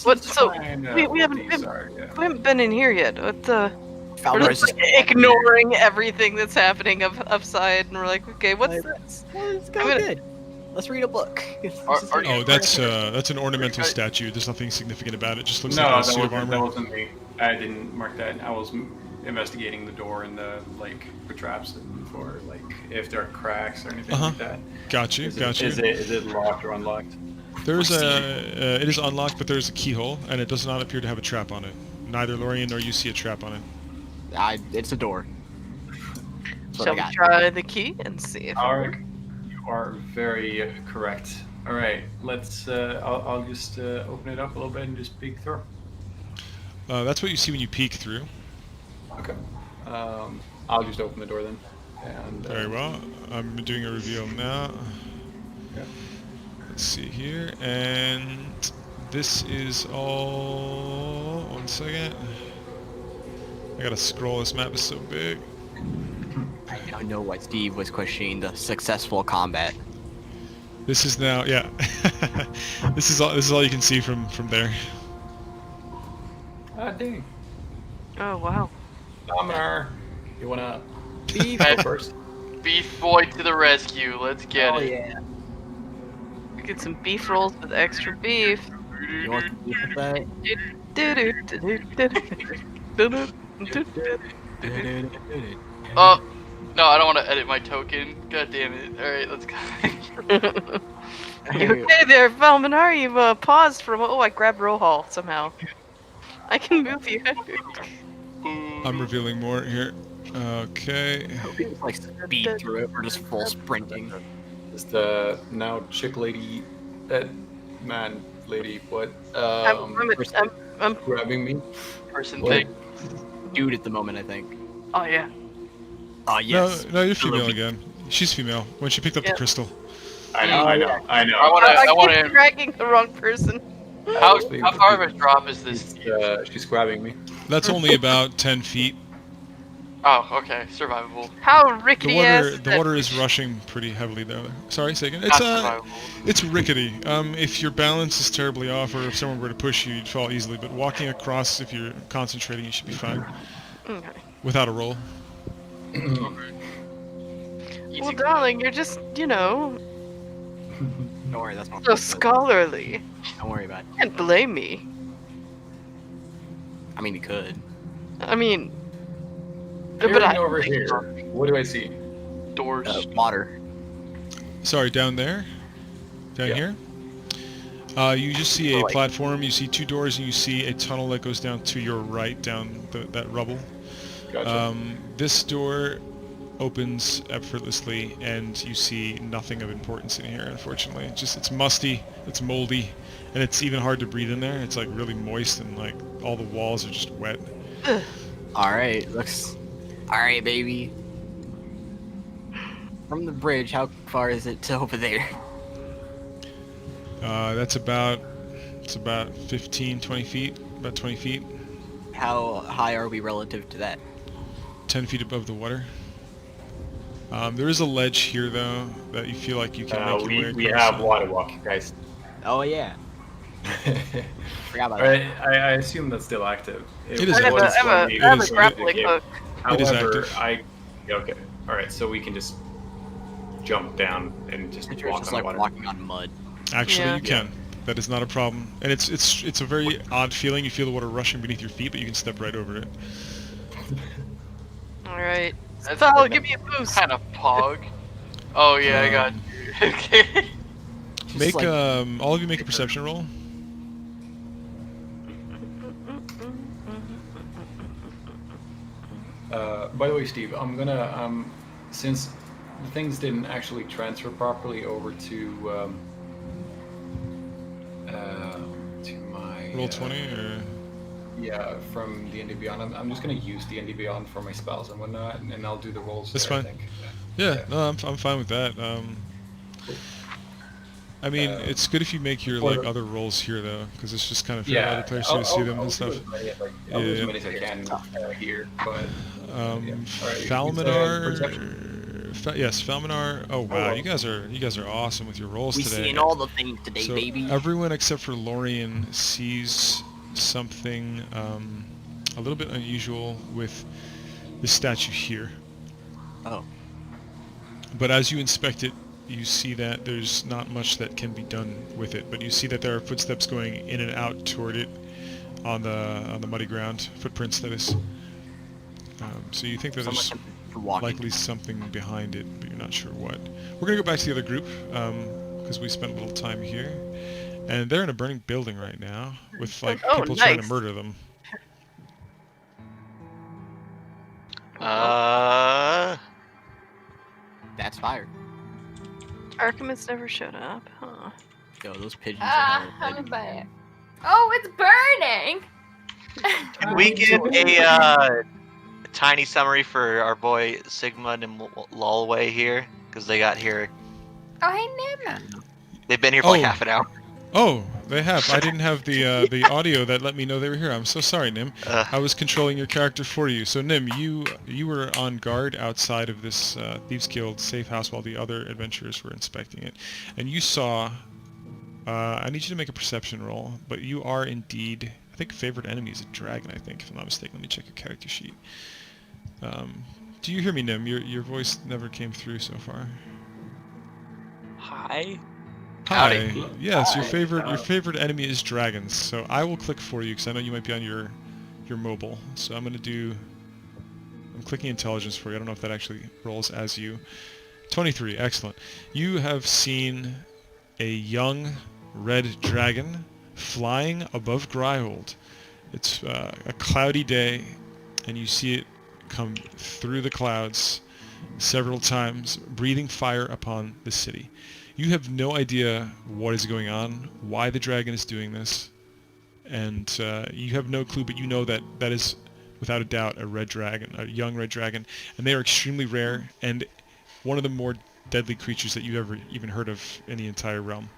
What- so, find we out what haven't these been- are, yeah. We haven't been in here yet. What the? We're Falmanar just is like, ignoring everything that's happening upside, and we're like, okay, what's Like- this? Well, it's I'm going gonna- good. Let's read a book. Are you- Oh, that's an ornamental statue. There's nothing significant about it. It just looks No, like a that suit of wasn't, armor. that wasn't me. I didn't mark that. I was investigating the door and the for traps and for if there are cracks or anything like that. Got you. Is it locked or unlocked? There's it is unlocked, but there's a keyhole, and it does not appear to have a trap on it. Neither Lorian nor you see a trap on it. It's a door. That's what Shall I we got. try the key and see if it Arg, works? you are very correct. All right, let's. I'll just open it up a little bit and just peek through. That's what you see when you peek through. Okay. I'll just open the door then. And, Very well. I'm doing a reveal now. Yeah. Let's see here, and this is all. 1 second. I gotta scroll. This map is so big. I now know why Steve was questioning the successful combat. This is now, yeah. This is all you can see from there. Ah, dang. Oh wow. Dominar, you wanna Steve, Hey. go first? Beef boy to the rescue. Let's get oh it. yeah. We get some beef rolls with extra beef. You want to beef with that? Oh, no, I don't want to edit my token. God damn it. Alright, let's go. You okay there, Valmanar? You've paused for a moment. Oh, I grabbed Rohal somehow. I can move you. I'm revealing more here. Okay. Just, like speed through it or just full sprinting. Is the now chick lady, that man lady, what? I'm Grabbing me. Person What? thing. Dude at the moment, I think. oh yeah. Oh yes. No, you're female Hello. again. She's female. When she picked up Yeah. the crystal. I know. I I want keep to. tracking the wrong person. How far of a drop is this? She's grabbing me. That's only about 10 feet. Oh, okay, survivable. How rickety ass The water is rushing pretty heavily though. Sorry, say again. Not survivable. It's rickety. If your balance is terribly off, or if someone were to push you, you'd fall easily. But walking across, if you're concentrating, you should be fine Okay. without a roll. Easy. Well, darling, you're just, Don't worry, that's not so scholarly. Don't worry about it. Can't blame me. I mean, you could. I mean, Peering but I over here, what do I see? Doors. Water. Sorry, down there? Down Yeah. here? You just see a Like- platform, you see 2 doors, and you see a tunnel that goes down to your right, down that rubble. Gotcha. This door opens effortlessly, and you see nothing of importance in here, unfortunately. It's musty, it's moldy, and it's even hard to breathe in there. It's like really moist, and like all the walls are just wet. Alright, looks... Alright, baby. From the bridge, how far is it to over there? It's about 15, 20 feet, about 20 feet, How high are we relative to that? 10 feet above the water. There is a ledge here, though, that you feel like you can make your way We across. have water walk, guys. Oh, yeah. Forgot about Alright, I assume that's still active. It is I have active. a It is grappling hook. It is However, active. okay. Alright, so we can just jump down and just that. It's walk just on like water. walking on mud. Actually, Yeah. you can. That is not a problem. And it's a very odd feeling. You feel the water rushing beneath your feet, but you can step right over it. Alright. That's Val, pretty give me a boost. kind of pog. Oh yeah, I got Um, you. Okay. Just Make like- all of you make a perception roll. By the way, Steve, I'm gonna since the things didn't actually transfer properly over to my Roll 20 or yeah, from the ND Beyond. I'm just gonna use the ND Beyond for my spells and whatnot, and I'll do the rolls. That's there, fine. I think. yeah. No, I'm fine with that. I mean, Uh, it's good if you make your for like the- other rolls here though, because it's just kind of for Yeah, other players to see them and stuff. I'll do Yeah, as yeah. many as I can here, but yeah. Alright, Falminar. perception. Yes, Falminar. Oh wow, well. you guys are awesome with your rolls We today. seeing all the things today, So baby. everyone except for Lorian sees something a little bit unusual with this statue here. Oh. But as you inspect it, you see that there's not much that can be done with it. But you see that there are footsteps going in and out toward it on the muddy ground, footprints that is. So you think that So there's much for walking. likely something behind it, but you're not sure what. We're gonna go back to the other group because we spent a little time here, and they're in a burning building right now with like Oh, people trying to nice. murder them. That's fire. Archimedes never showed up, huh? Yo, those pigeons Ah, are how hella bad. Oh, it's burning! Can we get a tiny summary for our boy Sigmund and Lolway here? Because they got here. Oh, hey, Nim. They've been here for like Oh. half an hour. Oh, they have. I didn't have the audio that let me know they were here. I'm so sorry, Nim. I was controlling your character for you. So Nim, you were on guard outside of this Thieves Guild safe house while the other adventurers were inspecting it, and you saw. I need you to make a perception roll, but you are indeed. I think favorite enemy is a dragon. I think, if I'm not mistaken. Let me check your character sheet. Do you hear me, Nim? Your voice never came through so far. Hi. Hi. Howdy. Yes, your favorite enemy is dragons. So I will click for you because I know you might be on your mobile. So I'm clicking intelligence for you. I don't know if that actually rolls as you. 23. Excellent. You have seen a young red dragon flying above Gryhold. It's a cloudy day, and you see it come through the clouds several times, breathing fire upon the city. You have no idea what is going on, why the dragon is doing this, and you have no clue, but you know that that is, without a doubt, a red dragon, a young red dragon, and they are extremely rare, and one of the more deadly creatures that you've ever even heard of in the entire realm.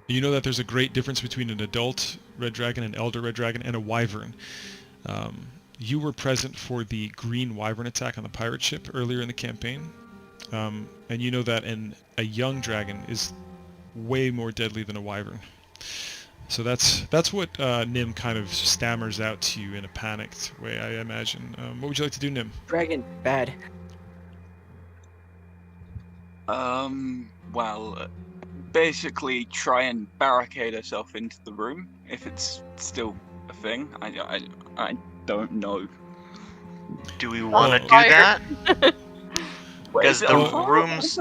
You know that there's a great difference between an adult red dragon, an elder red dragon, and a wyvern. you were present for the green wyvern attack on the pirate ship earlier in the campaign, and you know that a young dragon is way more deadly than a wyvern. So that's what Nim kind of stammers out to you in a panicked way, I imagine. What would you like to do, Nim? Dragon, bad. Well, basically try and barricade herself into the room if it's still a thing. I don't know. Do we want to do Fire. that? Because Is it the on fire? rooms,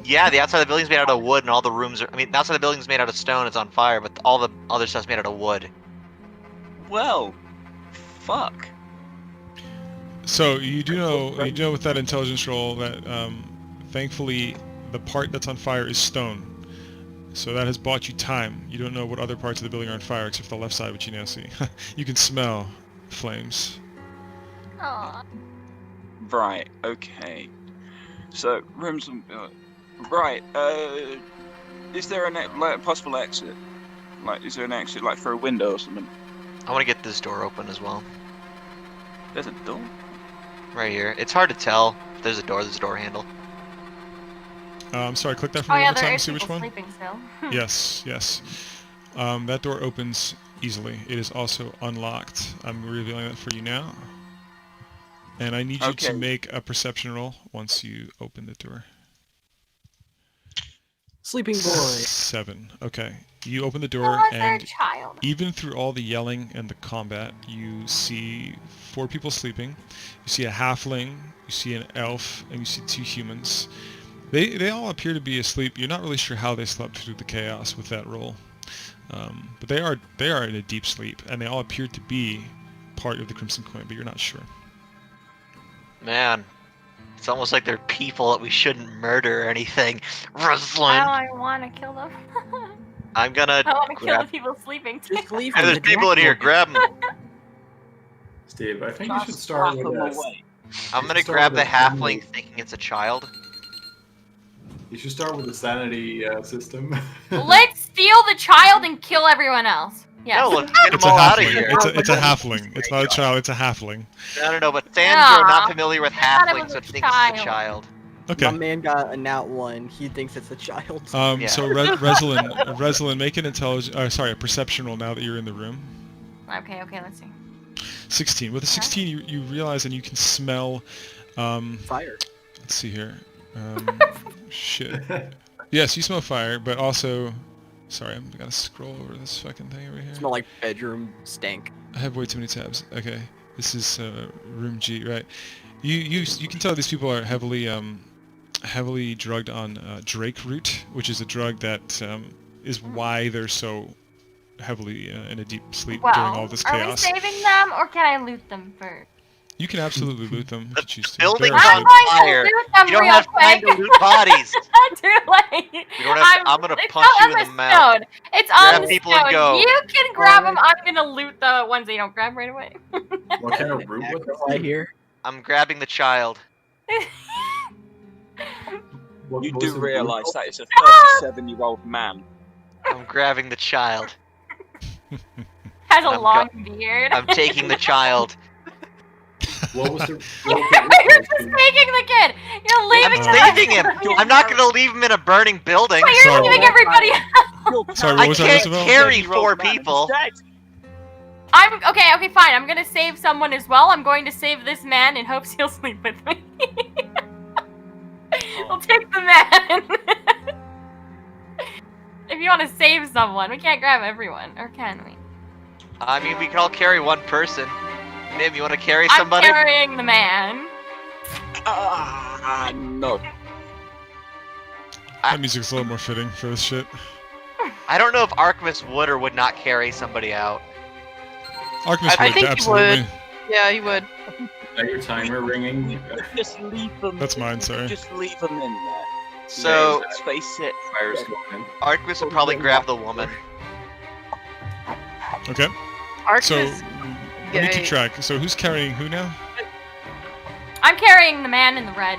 yeah, the outside of the building's made out of wood, and all the rooms are. I mean, the outside of the building's made out of stone. It's on fire, but all the other stuff's made out of wood. Well, fuck. So you do know with that intelligence roll that thankfully the part that's on fire is stone. So that has bought you time. You don't know what other parts of the building are on fire except for the left side, which you now see. You can smell flames. Aw. Right. Okay. So rooms. Right. Is there a possible exit? Like, is there an exit like through a window or something? I want to get this door open as well. There's a door. Right here. It's hard to tell if there's a door. There's a door handle. I'm sorry, click that for Oh me yeah, one more there time. is See which people one? sleeping still. Yes. That door opens easily. It is also unlocked. I'm revealing that for you now. And I need you to Okay. make a perception roll once you open the door. Sleeping boy. 7. Okay. You open the door, Oh, is there a and child? even through all the yelling and the combat, you see 4 people sleeping. You see a halfling, you see an elf, and you see 2 humans. They all appear to be asleep. You're not really sure how they slept through the chaos with that roll. But they are in a deep sleep, and they all appear to be part of the Crimson Coin, but you're not sure. Man, it's almost like they're people that we shouldn't murder or anything. Why Ruslan, do I want to kill them? I'm gonna I want to kill grab. the people sleeping too. Just leave Hey, him. there's The people in here. dragon Grab them. Steve, I think you should start with away. I'm gonna Start grab the with a halfling, family. thinking it's a child. You should start with the sanity system. Let's steal the child and kill everyone else. Yes. No, let's get It's them a all out of halfling. here. It's a halfling. It's not a child. It's a halfling. No, but Sandro, Yeah. not familiar with I thought it halflings, was so a thinks it's a child. Okay. My man got a nat 1. He thinks it's a child. Yeah. So Reslin, make an a perception roll now that you're in the room. Okay, let's see. 16. With a 16, you realize and you can smell. Fire. Let's see here. Shit. Yes, you smell fire, but also. Sorry, I'm gonna scroll over this fucking thing over here. Smell like bedroom stank. I have way too many tabs. Okay, this is room G, right? You can tell these people are heavily drugged on Drake root, which is a drug that is why they're so heavily in a deep sleep during all this are we chaos. saving them or can I loot them first? You can absolutely loot them if you choose to. building's They're I'm on asleep. going fire. to loot them You don't real have time quick. to loot bodies. Too late. You don't have to- I'm gonna it's punch on you in the the mouth. stone. It's on Grab the people and stone. go. You can grab them. I'm gonna loot the ones they don't grab right away. What kind of root was Right this? here. I'm grabbing the child. What You was do the realise root? that it's a Ah! 37-year-old man. I'm grabbing the child. Has a I'm long beard. I'm taking the child. What was the You're just taking the kid. You're leaving I'm him. saving him. I'm not gonna leave him in a burning building. But you're Sorry, leaving what- everybody else. Sorry, I what was that, can't Isabel? carry 4 people. I'm okay, fine. I'm gonna save someone as well. I'm going to save this man in hopes he'll sleep with me. I'll take the man. If you want to save someone, we can't grab everyone, or can we? I mean, we can all carry one person. Nim, you want to carry I'm somebody? carrying the man. No. That music's a little more fitting for this shit. I don't know if Archmus would or would not carry somebody out. Archmus I would, think he absolutely. would. Yeah, he would. Is that your timer ringing? Just leave them. That's mine, sorry. Just leave them in there. So Let's face it. Fire's going in. Archmus would probably grab the woman. Okay. Arc So is let me keep gay. track. So who's carrying who now? I'm carrying the man in the red.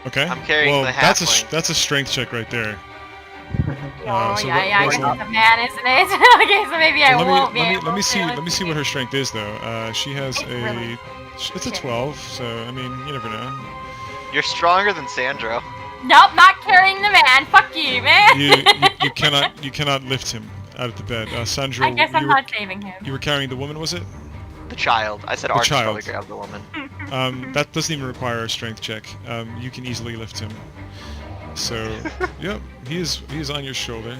Okay. I'm carrying well, the that's halfling. that's a strength check right there. Oh, So yeah, Ro- it's Rosalind- a man, isn't it? Okay, so maybe I won't be able let me to. see Let's what her strength is though. She has It's really it's a shit. 12, so I mean you never know. You're stronger than Sandro. Nope, not carrying the man. Fuck you, man. You cannot lift him out of the bed. Sandro, I guess I'm not saving him. you were carrying the woman, was it? The child. I said The Arch child. probably grabbed the woman. That doesn't even require a strength check. You can easily lift him. So, yep, he is on your shoulder.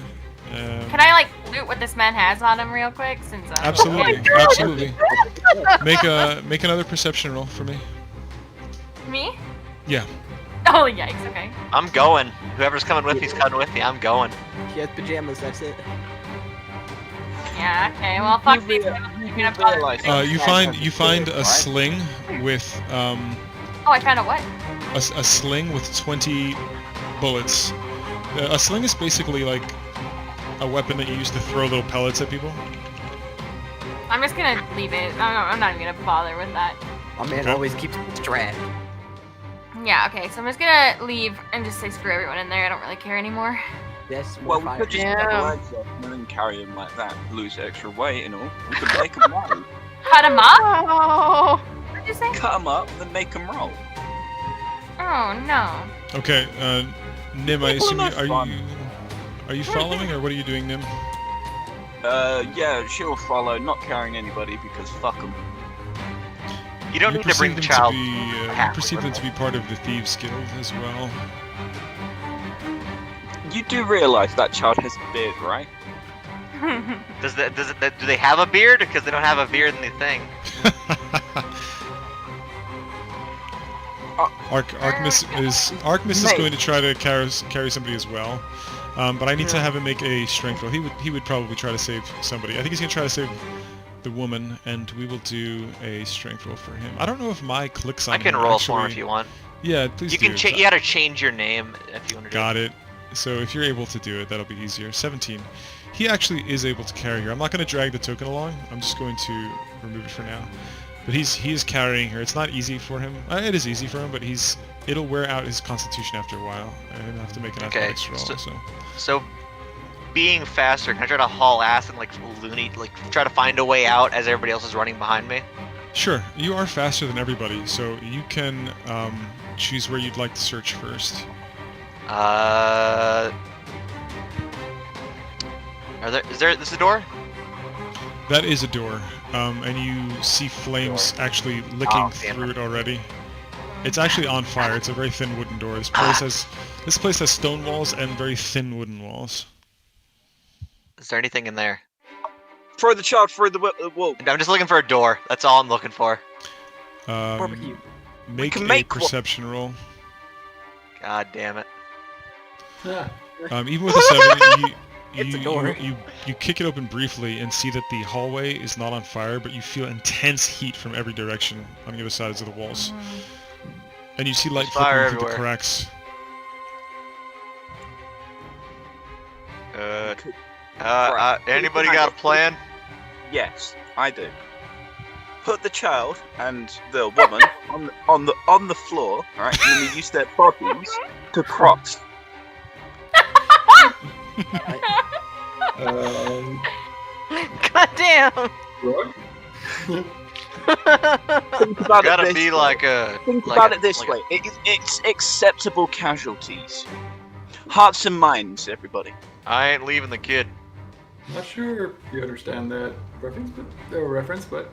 Can I like loot what this man has on him real quick? Since Absolutely, absolutely. Make another perception roll for me. Me? Yeah. Oh yikes! Okay. I'm going. Whoever's coming with me's coming with me. I'm going. She has pajamas, that's it. Yeah. Okay. Well, fuck these. You find a sling with Oh, I found a what? a sling with 20 bullets. A sling is basically like a weapon that you use to throw little pellets at people. I'm just gonna leave it. I'm not even gonna bother with that. My man Okay. always keeps it strapped. Yeah. Okay. So I'm just gonna leave and just say screw everyone in there. I don't really care anymore. Yes, Well, more we fire. could just Yeah. cut the legs off and then carry him like that, lose extra weight and all. We could make him roll. Cut him up? Oh. What did you say? Cut him up, then make him roll. Oh no. Okay, Nim, I assume that's fun. are you following or what are you doing, Nim? Yeah, she'll follow, not carrying anybody because fuck them. You don't You need to bring the perceive child. them to be, you half perceive them with to be part of the Thieves Guild as well. You do realise that child has a beard, right? Do they have a beard? Because they don't have a beard in the thing. Artemis is Mate. going to try to carry somebody as well, but I need to have him make a strength roll. He would probably try to save somebody. I think he's going to try to save the woman, and we will do a strength roll for him. I don't know if my clicks on I can him roll actually... for him if you want. Yeah, please You do. can. You gotta change your name if you want to. Got it. So if you're able to do it, that'll be easier. 17. He actually is able to carry her. I'm not going to drag the token along. I'm just going to remove it for now. But he is carrying her. It's not easy for him. It is easy for him, but it'll wear out his constitution after a while. And he'll have to make an Okay, athletics roll. So. So, being faster, can I try to haul ass and like loony, like try to find a way out as everybody else is running behind me? Sure, you are faster than everybody, so you can choose where you'd like to search first. Is this a door? That is a door, and you see flames actually licking Oh, damn through it. it already. It's actually on fire. It's a very thin wooden door. This place has stone walls and very thin wooden walls. Is there anything in there? Throw the child through the wall. I'm just looking for a door. That's all I'm looking for. Barbecue. Make can a make perception roll. God damn it. Even with a 7, It's a door. you kick it open briefly and see that the hallway is not on fire, but you feel intense heat from every direction on the other sides of the walls. And you see light There's fire flickering through the everywhere. cracks. Anybody got a plan? Yes, I do. Put the child and the woman on the floor, right? And then we use their bodies to cross. God damn. Think about Gotta it this be way. like a. Think like about a- it this like a- way. It's acceptable casualties. Hearts and minds, everybody. I ain't leaving the kid. Not sure if you understand that reference, but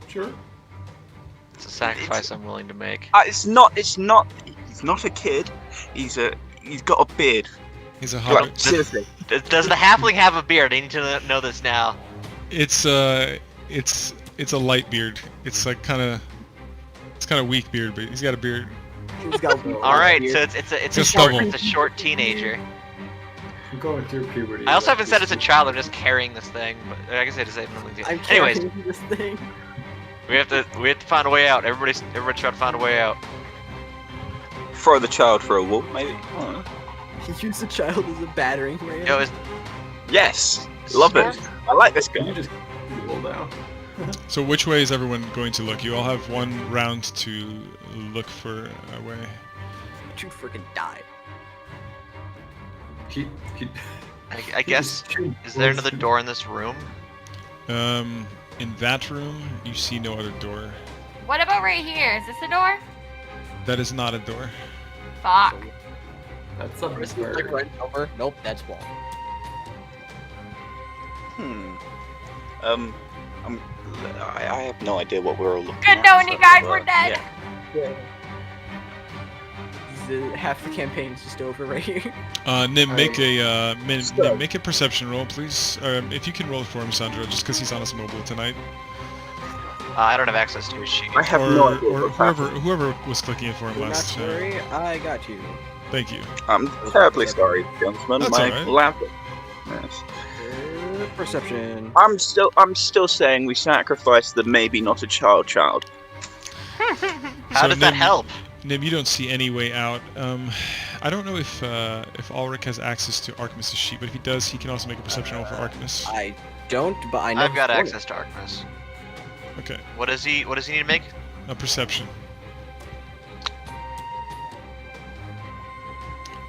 sure. It's a sacrifice I'm willing to make. It's not. He's not a kid. He's got a beard. He's a Right, hobbit. seriously. Does the halfling have a beard? I need to know this now. It's a light beard. It's like kind of weak beard, but he's got a beard. He's got a All right, beard. so it's Just a short teenager. I'm going through puberty. I also haven't said it's a child. I'm just carrying this thing, but I guess I just say nothing. I'm Anyways, carrying this thing. we have to find a way out. Everybody try to find a way out. Throw the child for a wall, maybe. I don't know. He used the child as a battering ram. Yo, is Yes, love it. I like this Can you guy. just roll down? So which way is everyone going to look? You all have one round to look for a way. You freaking die. He I guess. Is there another door in this room? In that room, you see no other door. What about right here? Is this a door? That is not a door. Fuck. That's a This is like bird. right over. Nope, that's wall. I have no idea what we're all looking Good at. knowing you so, guys were dead. yeah. Half the campaign's just over right here. Nim, make a So- Nim, make a perception roll, please. If you can roll for him, Sandra, just because he's on his mobile tonight. I don't have access to his sheet. I have Or, no idea. or what's whoever happening. whoever was clicking it for him Do not last time. worry, I got you. Thank you. I'm terribly sorry, gentlemen. That's My alright. laptop. Yes. Perception. I'm still saying we sacrificed the maybe not a child. How So does that Nim- help? Nim, you don't see any way out. I don't know if Ulrich has access to Artemis' sheet, but if he does, he can also make a perception roll for Artemis. I don't, but I know. I've got his access to Artemis. Okay, What does he need to make? a perception.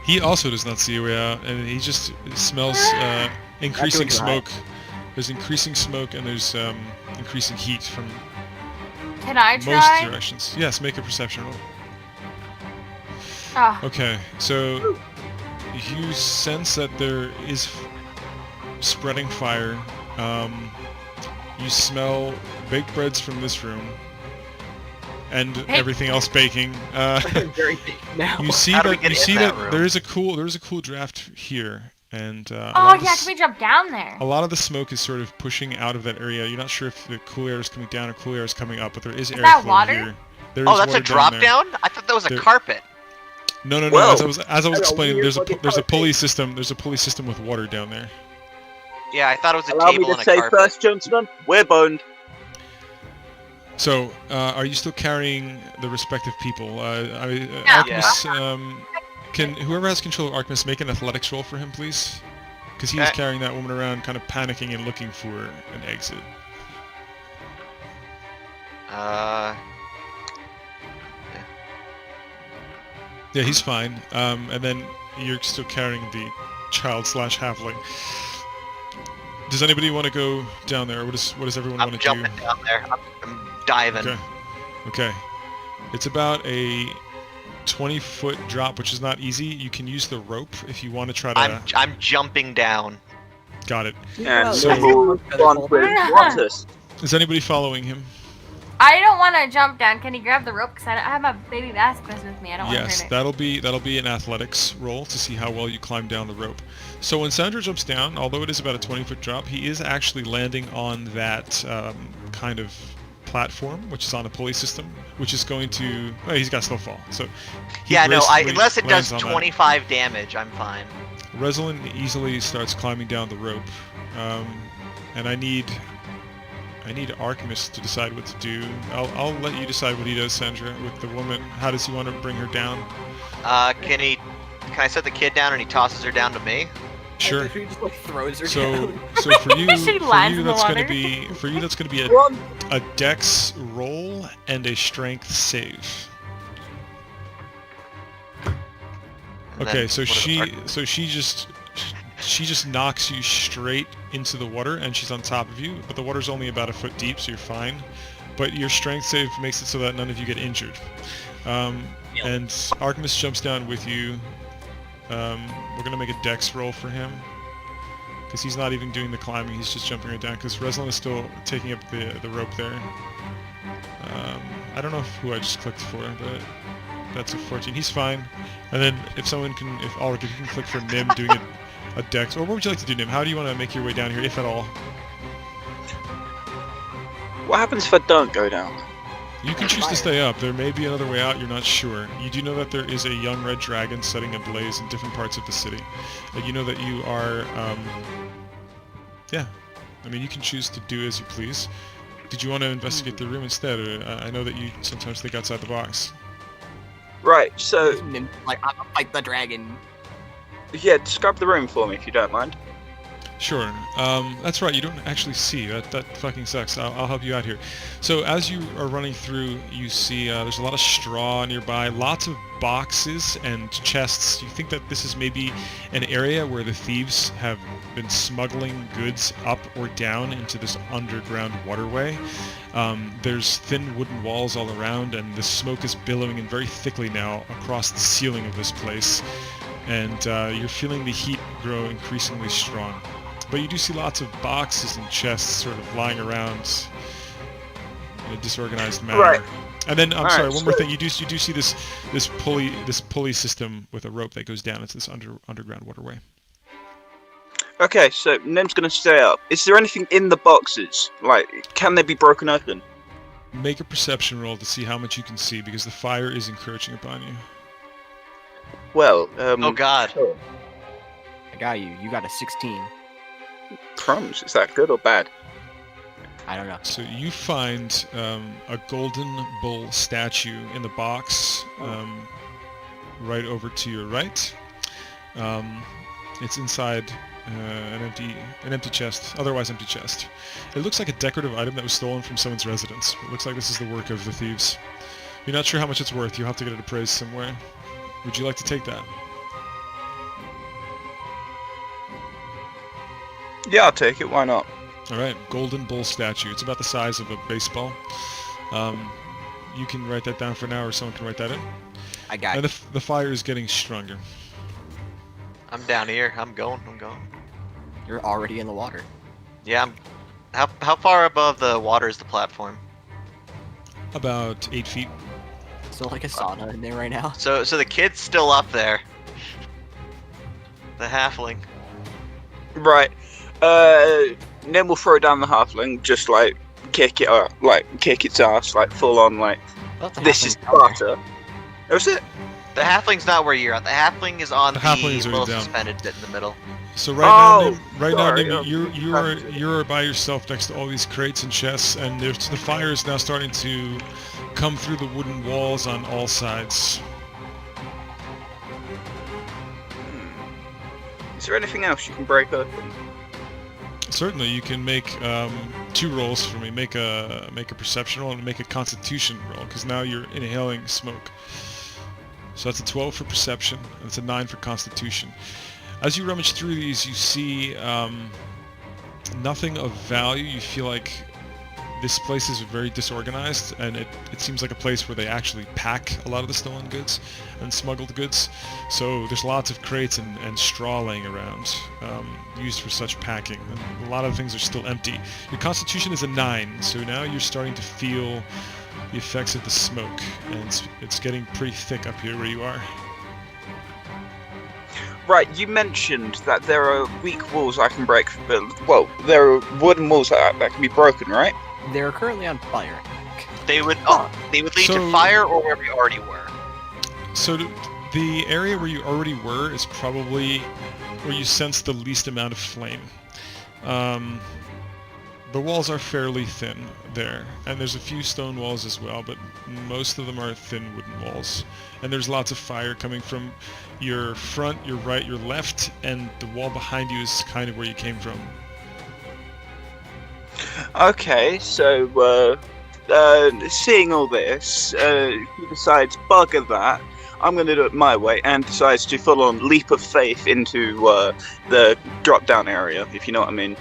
He also does not see a way out, and he just smells increasing Not doing smoke. There's increasing smoke, and there's increasing heat from Can I most try? directions. Yes, make a perception roll. Oh, Okay, so you sense that there is spreading fire. You smell baked breads from this room, and everything else baking. Very big now. You see How do we that get you in see that that room? there is a cool draft here, and a oh lot of yeah, this- can we jump down there? a lot of the smoke is sort of pushing out of that area. You're not sure if the cool air is coming down or cool air is coming up, but there is Is airflow that water? here. There Oh, is that's a water drop there. down? I thought that was a There- carpet. No. Whoa. As I was That's a explaining, weird there's a looking there's a carpet. pulley system. There's a pulley system with water down there. Yeah, I thought it was a Allow me table to and a say carpet. first, gentlemen, we're boned. So, are you still carrying the respective people? Yeah. Artemis, can whoever has control of Artemis make an athletics roll for him, please? Because he is Okay. carrying that woman around, kind of panicking and looking for an exit. Yeah, he's fine. And then you're still carrying the child / halfling. Does anybody want to go down there? What does everyone I'm want to do? jumping down there. I'm diving. Okay. Okay. It's about a 20-foot drop, which is not easy. You can use the rope if you want to try to. I'm jumping down. Got it. And So- so, on with Wantus. Is anybody following him? I don't want to jump down. Can you grab the rope? Because I have my baby Vasquez with me. I don't want to Yes, hurt it. that'll be an athletics roll to see how well you climb down the rope. So when Sandra jumps down, although it is about a 20-foot drop, he is actually landing on that kind of platform, which is on a pulley system, which is going to. Oh, he's got slow fall. So. he Yeah, no, gracefully unless it does lands on that. 25 damage, I'm fine. Rosalind easily starts climbing down the rope, and I need Artemis to decide what to do. I'll let you decide what he does, Sandra, with the woman. How does he want to bring her down? Can I set the kid down and he tosses her down to me? Sure. He just like throws her So down. so for you She lands in the that's water. gonna be a dex roll and a strength save. And Okay, then so what are the she just knocks you straight into the water, and she's on top of you, but the water's only about a foot deep, so you're fine. But your strength save makes it so that none of you get injured. And Artemis jumps down with you. We're gonna make a dex roll for him, because he's not even doing the climbing, he's just jumping right down, because Rosalind is still taking up the rope there. I don't know who I just clicked for, but that's a 14. He's fine. And then if Ulrich, if you can click for Nim doing a dex, or what would you like to do, Nim? How do you want to make your way down here, if at all? What happens if I don't go down? You can choose to stay up. There may be another way out, you're not sure. You do know that there is a young red dragon setting ablaze in different parts of the city. And you know that you are, yeah. I mean, you can choose to do as you please. Did you want to investigate the room instead? Or, I know that you sometimes think outside the box. Right, so, Like, I'm gonna fight the dragon. yeah, describe the room for me if you don't mind. Sure. That's right. You don't actually see. That fucking sucks. I'll help you out here. So as you are running through, you see there's a lot of straw nearby, lots of boxes and chests. You think that this is maybe an area where the thieves have been smuggling goods up or down into this underground waterway. There's thin wooden walls all around, and the smoke is billowing in very thickly now across the ceiling of this place. And you're feeling the heat grow increasingly strong. But you do see lots of boxes and chests sort of lying around in a disorganized manner. Right. And then, I'm All sorry, right, one more so- thing. You do see this pulley system with a rope that goes down into this underground waterway. Okay, so Nem's gonna stay up. Is there anything in the boxes? Like, can they be broken open? Make a perception roll to see how much you can see, because the fire is encroaching upon you. Well, Oh God. I got you. You got a 16. Crumbs. Is that good or bad? I don't know. So you find a golden bull statue in the box right over to your right. It's inside an empty chest, otherwise empty chest. It looks like a decorative item that was stolen from someone's residence. It looks like this is the work of the thieves. You're not sure how much it's worth. You'll have to get it appraised somewhere. Would you like to take that? Yeah, I'll take it. Why not? All right, golden bull statue. It's about the size of a baseball. You can write that down for now, or someone can write that in. I got And you. the fire is getting stronger. I'm down here. I'm going. You're already in the water. Yeah. How far above the water is the platform? About 8 feet. Still like a sauna in there right now. So the kid's still up there. The halfling. Right. Nem will throw down the halfling, just like kick it up, like kick its ass, like full on, like this is Sparta. That was it. The halfling's not where you're at. The halfling is on The the, halfling is already little down. suspended bit in the middle. So right Oh, now, right sorry, now, Nim, I'm you're by yourself next to all these crates and chests, and the fire is now starting to come through the wooden walls on all sides. Is there anything else you can break open? Certainly, you can make 2 rolls for me. Make a perception roll and make a Constitution roll, because now you're inhaling smoke. So that's a 12 for perception, and it's a 9 for Constitution. As you rummage through these, you see nothing of value. You feel like this place is very disorganized, and it seems like a place where they actually pack a lot of the stolen goods and smuggled goods. So there's lots of crates and straw laying around, used for such packing. And a lot of things are still empty. Your Constitution is a 9, so now you're starting to feel the effects of the smoke, and it's getting pretty thick up here where you are. Right, you mentioned that there are weak walls I can break. Well, there are wooden walls that can be broken, right? They're currently on fire. They would lead So- to fire or where we already were. So the area where you already were is probably where you sense the least amount of flame. The walls are fairly thin there, and there's a few stone walls as well, but most of them are thin wooden walls. And there's lots of fire coming from your front, your right, your left, and the wall behind you is kind of where you came from. Okay, so seeing all this, he decides, bugger that, I'm going to do it my way, and decides to full-on leap of faith into the drop-down area, if you know what I mean.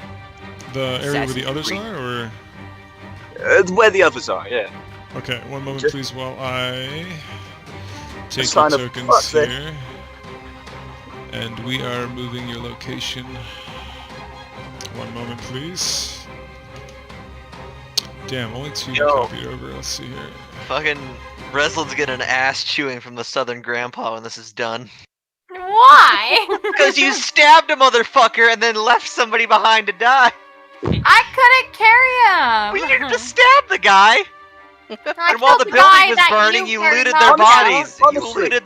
The area where the Assassin's others Creed. are, or? Where the others are, yeah. Okay, one moment Just- please while I take sign your of tokens fuck there. here. And we are moving your location. One moment please. Damn, only 2 Yo. copied over. Let's see here. Fucking Reslin's getting an ass chewing from the southern grandpa when this is done. Why? Because you stabbed a motherfucker and then left somebody behind to die. I couldn't carry him. But you didn't just stab the guy. I And while the killed building guy was that burning, you carried looted him their out. bodies. Honestly, You looted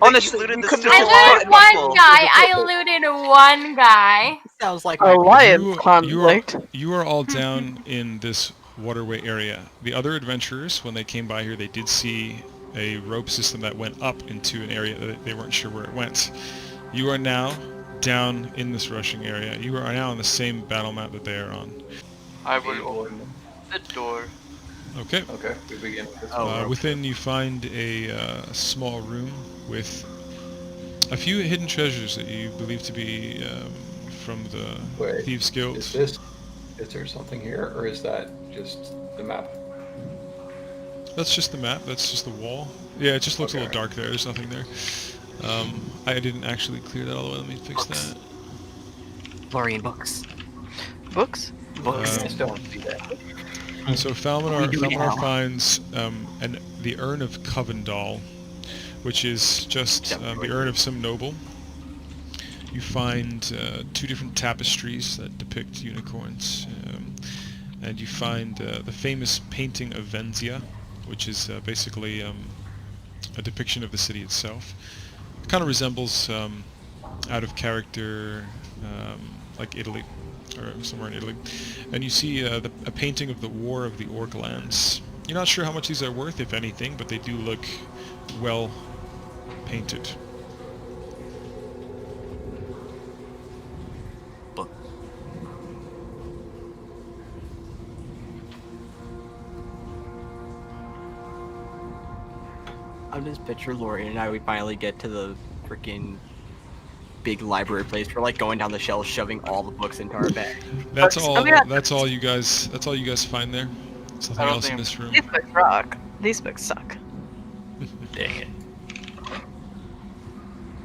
the couldn't steel have I just looted wall. one guy. I looted one guy. Sounds like Alliance conflict. You are all down in this waterway area. The other adventurers, when they came by here, they did see a rope system that went up into an area that they weren't sure where it went. You are now down in this rushing area. You are now on the same battle map that they are on. I would open the door. Okay. Okay, we begin with this. Within, you find a small room with a few hidden treasures that you believe to be from the Wait, Thieves Guild. Is there something here, or is that just the map? That's just the map. That's just the wall. Yeah, it just looks a Okay. little dark there. There's nothing there. I didn't actually clear that all the way. Let me fix that. Lorian books. Books? I still want to see that. So We do Falmanar now. finds the urn of Covendal, which is just the urn of some noble. You find 2 different tapestries that depict unicorns, and you find the famous painting of Venzia, which is basically a depiction of the city itself. It kind of resembles out of character like Italy, or somewhere in Italy. And you see a painting of the War of the Orklands. You're not sure how much these are worth, if anything, but they do look well painted. I'm just picture Lorian and I. We finally get to the freaking big library place. We're like going down the shelves, shoving all the books into our bag. That's Books. all. Oh, yeah. That's all you guys. That's all you guys find there. There's nothing I don't else in think- this room. These books rock. These books suck. Dang it.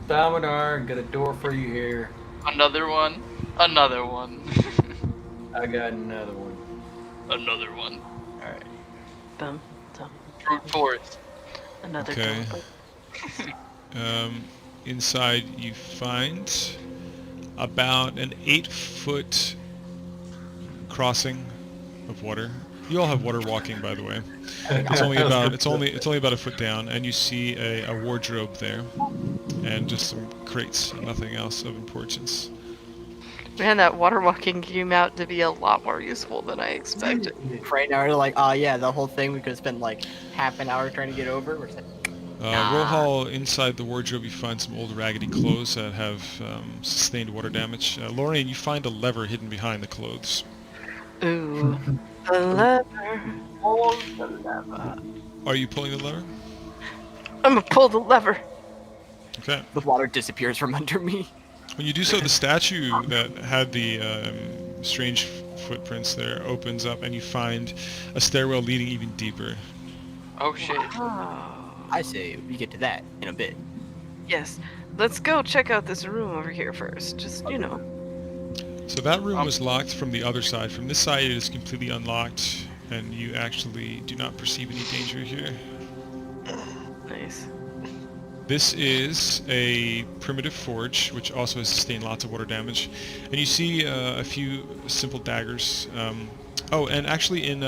Balmanar, got a door for you here. Another one. Another one. I got another one. Another one. Alright. Dum, dum. Brute force. Another Okay. dump. Inside you find about an 8-foot crossing of water. You all have water walking, by the way. It's only about a foot down, and you see a wardrobe there, and just some crates, nothing else of importance. Man, that water walking came out to be a lot more useful than I expected. Right now we're like, oh yeah, the whole thing we could spend like half an hour trying to get over. We're just like, Rohal, inside the wardrobe you find some old raggedy clothes that have sustained water damage. Lorian, you find a lever hidden behind the clothes. Ooh, the lever. Pull the lever. Are you pulling the lever? I'm gonna pull the lever. Okay. the water disappears from under me. When you do so, the statue that had the strange footprints there opens up, and you find a stairwell leading even deeper. Oh shit. Oh. I say we get to that in a bit. Yes. Let's go check out this room over here first. Just, you know. So that room was locked from the other side. From this side, it is completely unlocked, and you actually do not perceive any danger here. Nice. This is a primitive forge, which also has sustained lots of water damage. And you see a few simple daggers. Oh, and actually in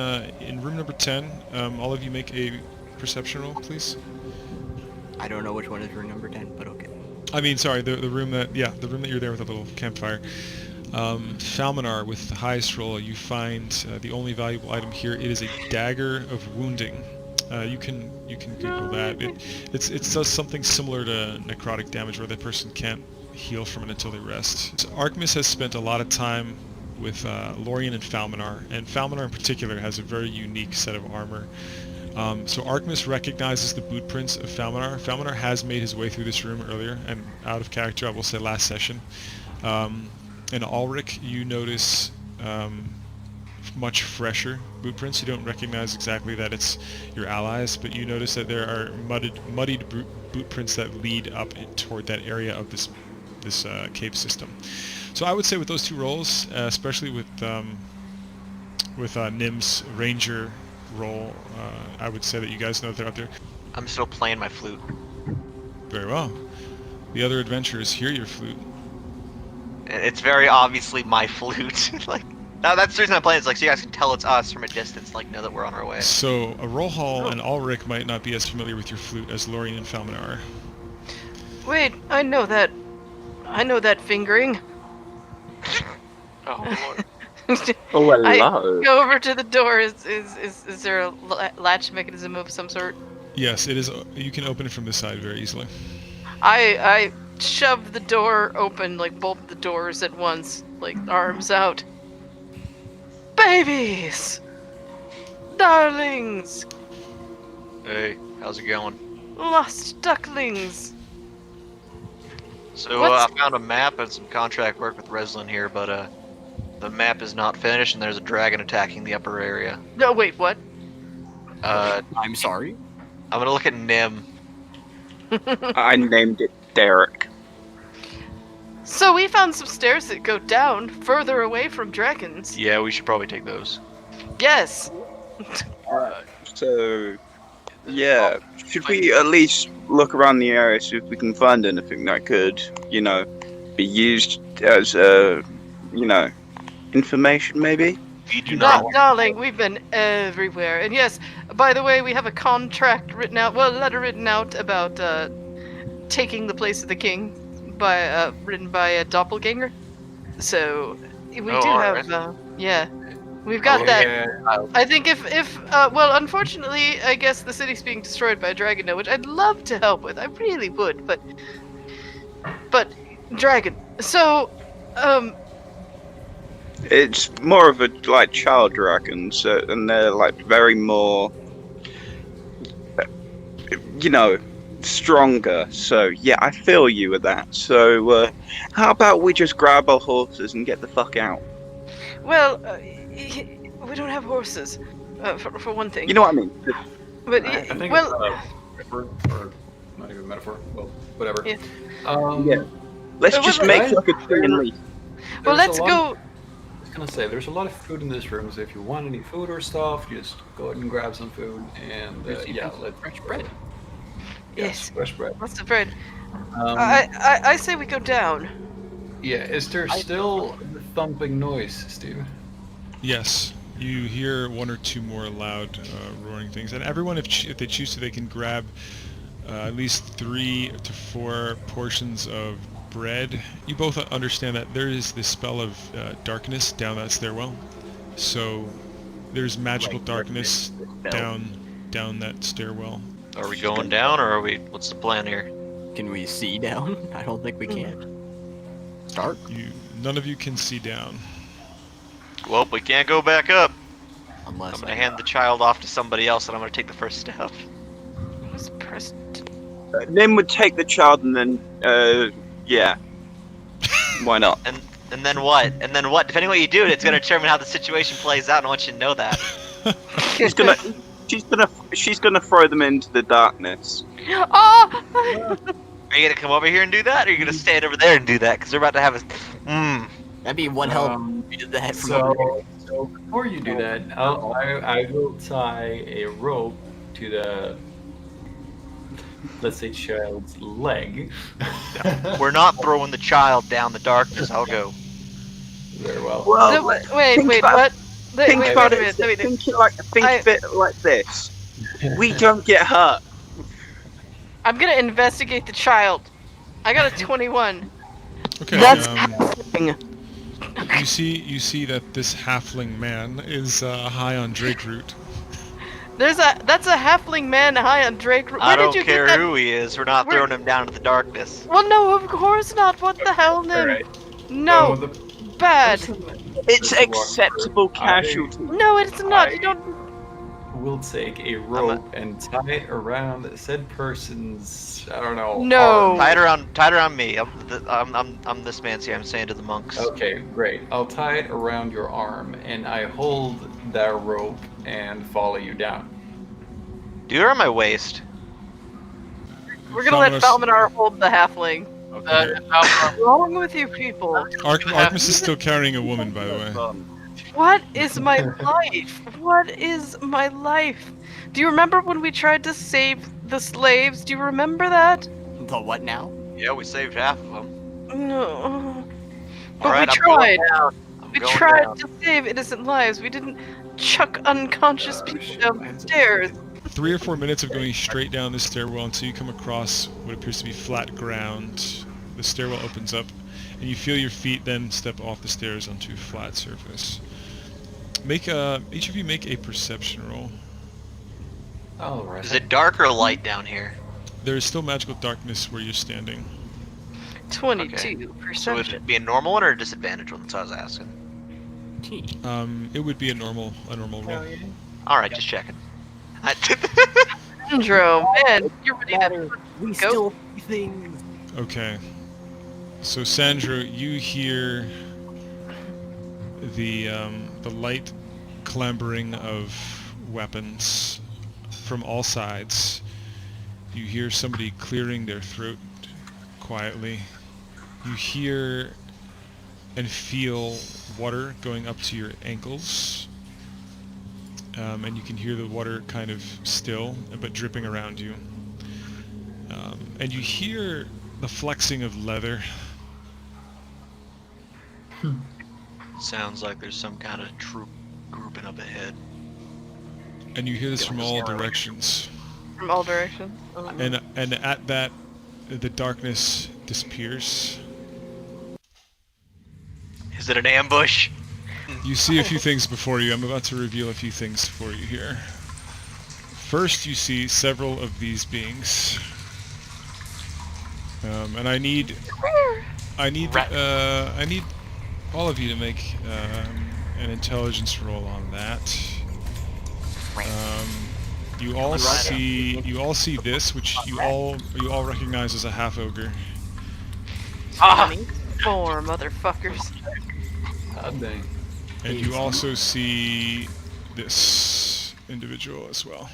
room number 10, all of you make a perception roll, please. I don't know which one is room number 10, but okay. I mean, sorry, the room that you're there with a little campfire. Falmanar, with the highest roll, you find the only valuable item here. It is a dagger of wounding. You can Google that. It does something similar to necrotic damage, where the person can't heal from it until they rest. So Artemis has spent a lot of time with Lorian and Falmanar in particular has a very unique set of armor. So Artemis recognizes the boot prints of Falmanar. Falmanar has made his way through this room earlier, and out of character, I will say last session. And Ulrich, you notice much fresher boot prints. You don't recognize exactly that it's your allies, but you notice that there are muddied boot prints that lead up toward that area of this cave system. So I would say with those two rolls, especially with Nim's ranger roll, I would say that you guys know that they're out there. I'm still playing my flute. Very well. The other adventurers hear your flute. It's very obviously my flute. Like, now that's the reason I'm playing. It's like so you guys can tell it's us from a distance. Like, know that we're on our way. So Rohal and Ulrich might not be as familiar with your flute as Lorian and Falmanar are. Wait, I know that. I know that fingering. Oh lord. Oh, I hello. go over to the door. Is there a latch mechanism of some sort? Yes, it is. You can open it from this side very easily. I shove the door open, like both the doors at once, like arms out. Babies! Darlings! Hey, how's it going? Lost ducklings! So What's- I found a map and some contract work with Reslin here, but the map is not finished and there's a dragon attacking the upper area. No, wait, what? I'm sorry. I'm gonna look at Nim. I named it Derek. So we found some stairs that go down further away from dragons. Yeah, we should probably take those. Yes. So, yeah, should we at least look around the area, see if we can find anything that could, be used as, information maybe? We do not. Darling, we've been everywhere. And yes, by the way, we have a contract written out, well, a letter written out about taking the place of the king, written by a doppelganger. So we do alright. have, yeah, we've got that. I think if well, unfortunately, I guess the city's being destroyed by a dragon now, which I'd love to help with. I really would, but dragon. So, It's more of a, child dragon, so, and they're, very more, stronger. So, yeah, I feel you with that. So, how about we just grab our horses and get the fuck out? well, we don't have horses, for one thing. You know what I mean? But I think well, it's metaphor, or not even a metaphor. Well, whatever. Yeah. Yeah. Let's just make right. like a tree and leaf. well, There's let's a lot go. I was gonna say, there's a lot of food in this room, so if you want any food or stuff, just go ahead and grab some food, and yeah, let's Fresh bread. Yes. fresh bread. Lots of bread. Um, I say we go down. yeah, is there still the thumping noise, Steve? Yes, you hear one or two more loud roaring things, and everyone, if they choose to, they can grab at least 3 to 4 portions of bread. You both understand that there is this spell of darkness down that stairwell, so there's magical darkness down that stairwell. Are we going down, or are we? What's the plan here? Can we see down? I don't think we can. It's dark. None of you can see down. Well, we can't go back up. I'm Unless gonna hand the child off to somebody else, and I'm gonna take the first step. Who's pressed? Nim would take the child and then, yeah. Why not? And then what? And then what? Depending on what you do, it's gonna determine how the situation plays out, and I want you to know that. She's gonna throw them into the darkness. Oh! Are you gonna come over here and do that, or are you gonna stand over there and do that? Because they're about to have a. that'd be one hell of a to the head from over there. So before you do that, I will tie a rope to the, let's say, child's leg. We're not throwing the child down the darkness. I'll go. Very well. Well, Wait, what? think Wait, about wait a it. minute, Think of it like this. We don't get hurt. I'm gonna investigate the child. I got a 21. Okay. That's you see that this halfling man is high on Drake root. that's a halfling man high on Drake. Where I did don't you care get that? who he is. We're not Where- throwing him down into the darkness. Well, no, of course not. What the hell, Nim? Alright. No, So bad. It's acceptable casualty. No, it's not. You don't. We'll take a rope and tie it around said person's, I don't know. No. arm. Tied around me. I'm this man's here. I'm saying to the monks. Okay, great. I'll tie it around your arm, and I hold that rope and follow you down. Do you around my waist? We're gonna let Falminos- Falminar hold the halfling. Okay. What's wrong with you people? Artemis is still carrying a woman, by the way. What is my life? What is my life? Do you remember when we tried to save the slaves? Do you remember that? The what now? Yeah, we saved half of them. No. But Alright, we I'm going tried. down. I'm We going tried down. to save innocent lives. We didn't chuck unconscious people down the stairs. 3 or 4 minutes of going straight down this stairwell until you come across what appears to be flat ground. The stairwell opens up, and you feel your feet then step off the stairs onto flat surface. Each of you make a perception roll. Alright. Is it dark or light down here? There is still magical darkness where you're standing. 22 So perception. would it be a normal one or a disadvantage one? That's what I was asking. It would be a normal roll. All right, just checking. Sandro, man, you're ready to We go. still see things. Okay. So Sandro, you hear the light clambering of weapons from all sides. You hear somebody clearing their throat quietly. You hear and feel water going up to your ankles. And you can hear the water kind of still, but dripping around you. And you hear the flexing of leather. Sounds like there's some kind of troop grouping up ahead. And you hear this from all directions. From all directions. And at that, the darkness disappears. Is it an ambush? You see a few things before you. I'm about to reveal a few things for you here. First, you see several of these beings. And I need all of you to make an intelligence roll on that. You all see this, which you all recognize as a half ogre. 24 motherfuckers. God dang. And you also see this individual as well.